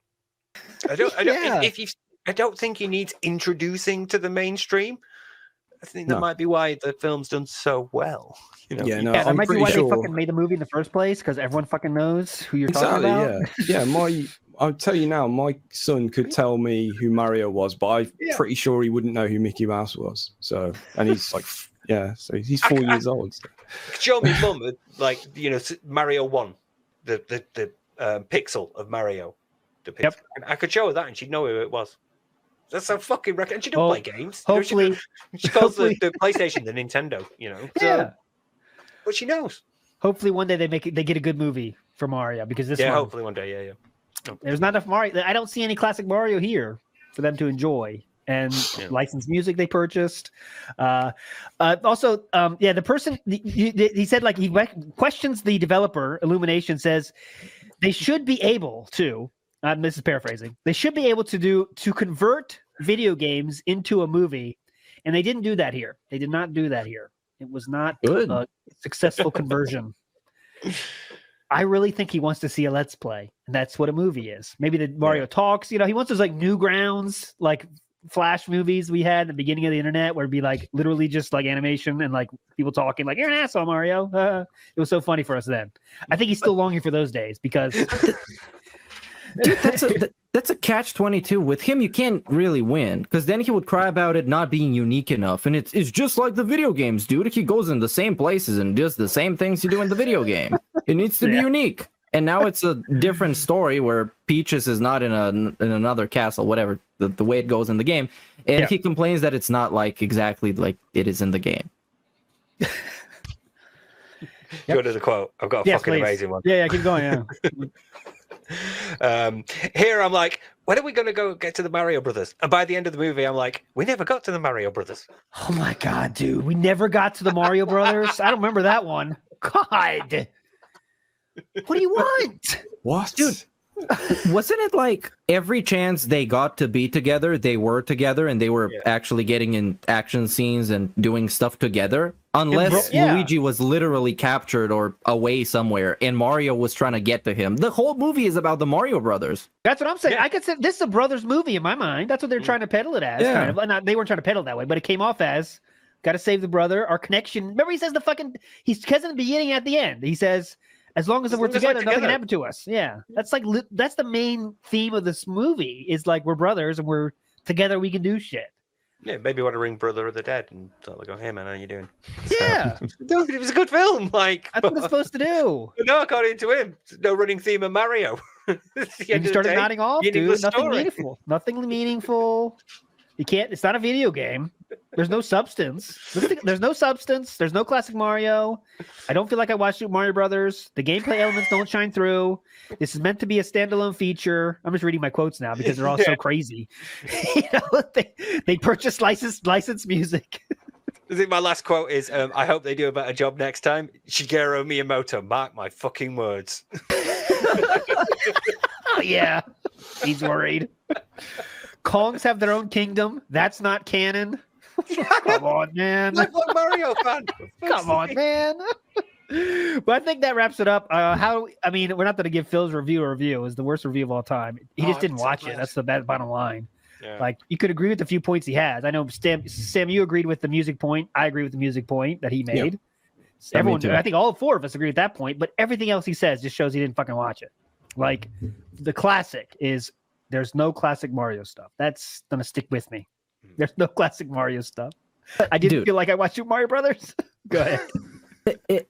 I don't think he needs introducing to the mainstream. I think that might be why the film's done so well. That might be why they fucking made the movie in the first place, because everyone fucking knows who you're talking about. I'll tell you now, my son could tell me who Mario was, but I'm pretty sure he wouldn't know who Mickey Mouse was. So, and he's like, so he's 4 years old. So. Show me mum, like, Mario 1, the pixel of Mario. Yep. I could show her that and she'd know who it was. That's so fucking record. And she don't play games. Hopefully, she calls the PlayStation the Nintendo, So, but she knows. Hopefully one day they get a good movie for Mario, because this one, hopefully one day, yeah. There's not enough Mario. I don't see any classic Mario here for them to enjoy. And licensed music they purchased. Also, the person he said, like, he questions the developer. Illumination says they should be able to. This is paraphrasing. They should be able to convert video games into a movie, and they didn't do that here. They did not do that here. It was not a successful conversion. I really think he wants to see a Let's Play, and that's what a movie is. Maybe the Mario talks. He wants those like Newgrounds, like Flash movies we had at the beginning of the internet, where it'd be like literally just like animation and like people talking like, "You're an asshole, Mario." It was so funny for us then. I think he's still longing for those days, because dude, that's a catch-22. With him, you can't really win, because then he would cry about it not being unique enough. And it's just like the video games, dude. He goes in the same places and does the same things you do in the video game. It needs to be unique. And now it's a different story where Peaches is not in another castle, whatever, the way it goes in the game. And he complains that it's not like exactly like it is in the game. Go to the quote. I've got a fucking amazing one. Yeah, keep going. Here I'm like, when are we going to go get to the Mario Brothers? And by the end of the movie, I'm like, we never got to the Mario Brothers. Oh my God, dude. We never got to the Mario Brothers. I don't remember that one. God. What do you want? What? Dude, wasn't it like every chance they got to be together, they were together, and they were actually getting in action scenes and doing stuff together? Unless Luigi was literally captured or away somewhere and Mario was trying to get to him. The whole movie is about the Mario Brothers. That's what I'm saying. I could say this is a brothers movie in my mind. That's what they're trying to peddle it as. Kind of. Not, they weren't trying to peddle it that way, but it came off as, got to save the brother, our connection. Remember, he says he says in the beginning and at the end, he says, as long as we're together, nothing can happen to us. Yeah. That's the main theme of this movie, is like, we're brothers and we're together, we can do shit. Yeah, maybe want to ring Brother of the Dead and like, go, hey man, how you doing? Yeah. Dude, it was a good film. Like, that's what it's supposed to do. No, according to him, no running theme of Mario. You started nodding off, dude. Nothing meaningful. Nothing meaningful. You can't. It's not a video game. There's no substance. There's no substance. There's no classic Mario. I don't feel like I watched Super Mario Brothers. The gameplay elements don't shine through. This is meant to be a standalone feature. I'm just reading my quotes now because they're all so crazy. They purchased licensed music. I think my last quote is, I hope they do a better job next time. Shigeru Miyamoto, mark my fucking words. Yeah, he's worried. Kongs have their own kingdom. That's not canon. Come on, man. I'm a Mario fan. Come on, man. But I think that wraps it up. I mean, we're not going to give Phil's review a review. It was the worst review of all time. He just didn't watch it. That's the bad bottom line. Yeah. Like, you could agree with the few points he has. I know, Sam, you agreed with the music point. I agree with the music point that he made. Yeah. Everyone, I think all four of us agree with that point. But everything else he says just shows he didn't fucking watch it. Like, the classic is there's no classic Mario stuff. That's going to stick with me. There's no classic Mario stuff. I didn't feel like I watched Super Mario Brothers. Go ahead.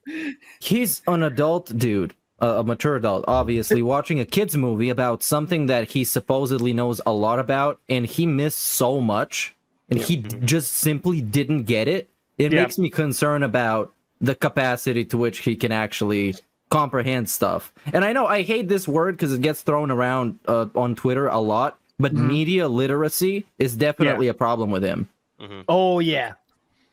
He's an adult dude, a mature adult, obviously, watching a kid's movie about something that he supposedly knows a lot about, and he missed so much, and he just simply didn't get it. It makes me concerned about the capacity to which he can actually comprehend stuff. And I know I hate this word because it gets thrown around on Twitter a lot, but media literacy is definitely a problem with him. Oh, yeah.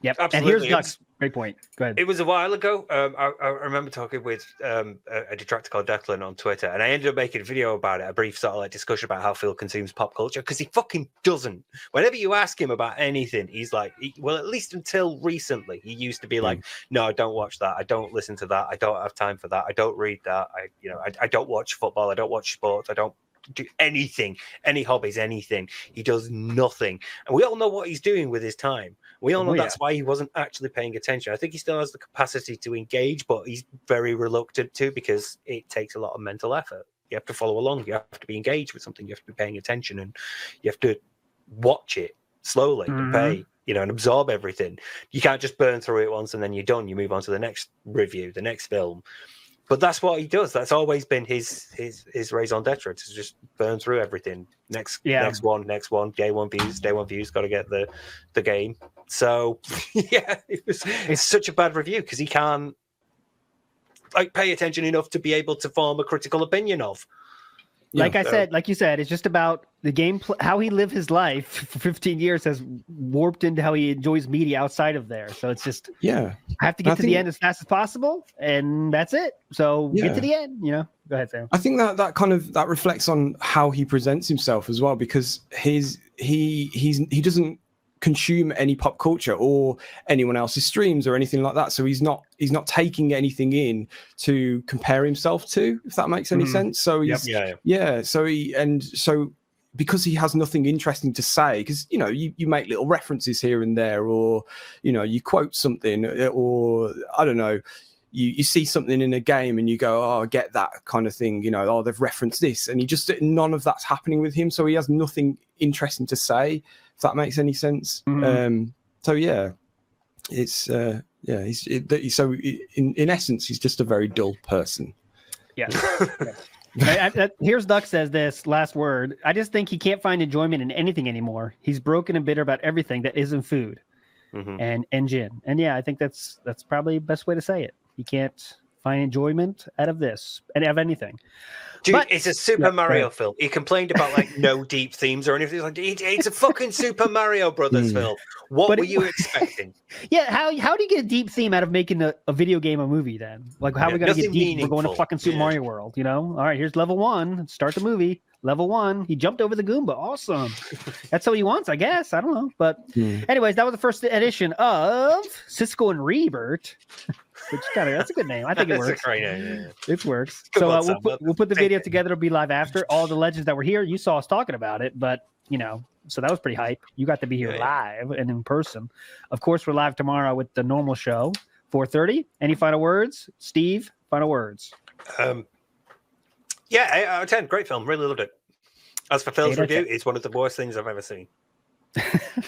Yep. Absolutely. And here's Duck's great point. Go ahead. It was a while ago. I remember talking with a detractor called Declan on Twitter, and I ended up making a video about it, a brief sort of like discussion about how Phil consumes pop culture, because he fucking doesn't. Whenever you ask him about anything, he's like, well, at least until recently, he used to be like, no, I don't watch that. I don't listen to that. I don't have time for that. I don't read that. I don't watch football. I don't watch sports. I don't do anything, any hobbies, anything. He does nothing. And we all know what he's doing with his time. We all know that's why he wasn't actually paying attention. I think he still has the capacity to engage, but he's very reluctant to, because it takes a lot of mental effort. You have to follow along. You have to be engaged with something. You have to be paying attention, and you have to watch it slowly and pay, and absorb everything. You can't just burn through it once and then you're done. You move on to the next review, the next film. But that's what he does. That's always been his raison d'etre, to just burn through everything. Next one. Day one views. Got to get the game. So it's such a bad review because he can't pay attention enough to be able to form a critical opinion of. Like you said, it's just about the game, how he lived his life for 15 years has warped into how he enjoys media outside of there. So it's just, I have to get to the end as fast as possible, and that's it. So get to the end, Go ahead, Sam. I think that reflects on how he presents himself as well, because he doesn't consume any pop culture or anyone else's streams or anything like that, so he's not taking anything in to compare himself to, if that makes any sense. So so because he has nothing interesting to say, because you make little references here and there, or you quote something, or I don't know, you see something in a game and you go, oh, I get that kind of thing, they've referenced this, and none of that's happening with him, so he has nothing interesting to say, if that makes any sense. So in essence, he's just a very dull person. Here's Duck says this last word. I just think he can't find enjoyment in anything anymore. He's broken and bitter about everything that isn't food and gin. And I think that's probably the best way to say it. He can't find enjoyment out of this and out of anything. Dude, it's a Super Mario film. He complained about no deep themes or anything. It's a fucking Super Mario Brothers film. What were you expecting? How do you get a deep theme out of making a video game a movie then? Like, how are we going to get deep? We're going to fucking Super Mario World, All right, here's level 1. Start the movie. Level 1. He jumped over the Goomba. Awesome. That's what he wants, I guess. I don't know. But anyways, that was the first edition of Siskel and REEbert. Which that's a good name. I think it works. It works. So we'll put the video together. It'll be live after. All the legends that were here, you saw us talking about it, but so that was pretty hype. You got to be here live and in person. Of course, we're live tomorrow with the normal show, 4:30. Any final words, Steve? Final words. 8 out of 10. Great film. Really loved it. As for Phil's review, it's one of the worst things I've ever seen.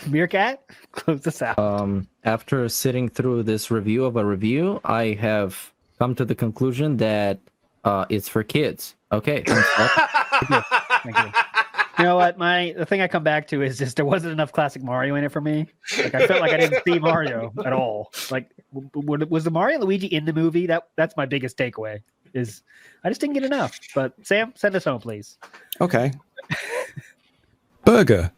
Meerkat, close this out. After sitting through this review of a review, I have come to the conclusion that it's for kids. Okay. Thank you. You know what? The thing I come back to is just there wasn't enough classic Mario in it for me. Like, I felt like I didn't see Mario at all. Like, was the Mario and Luigi in the movie? That's my biggest takeaway. Is I just didn't get enough. But Sam, send us home, please. Okay. Burger.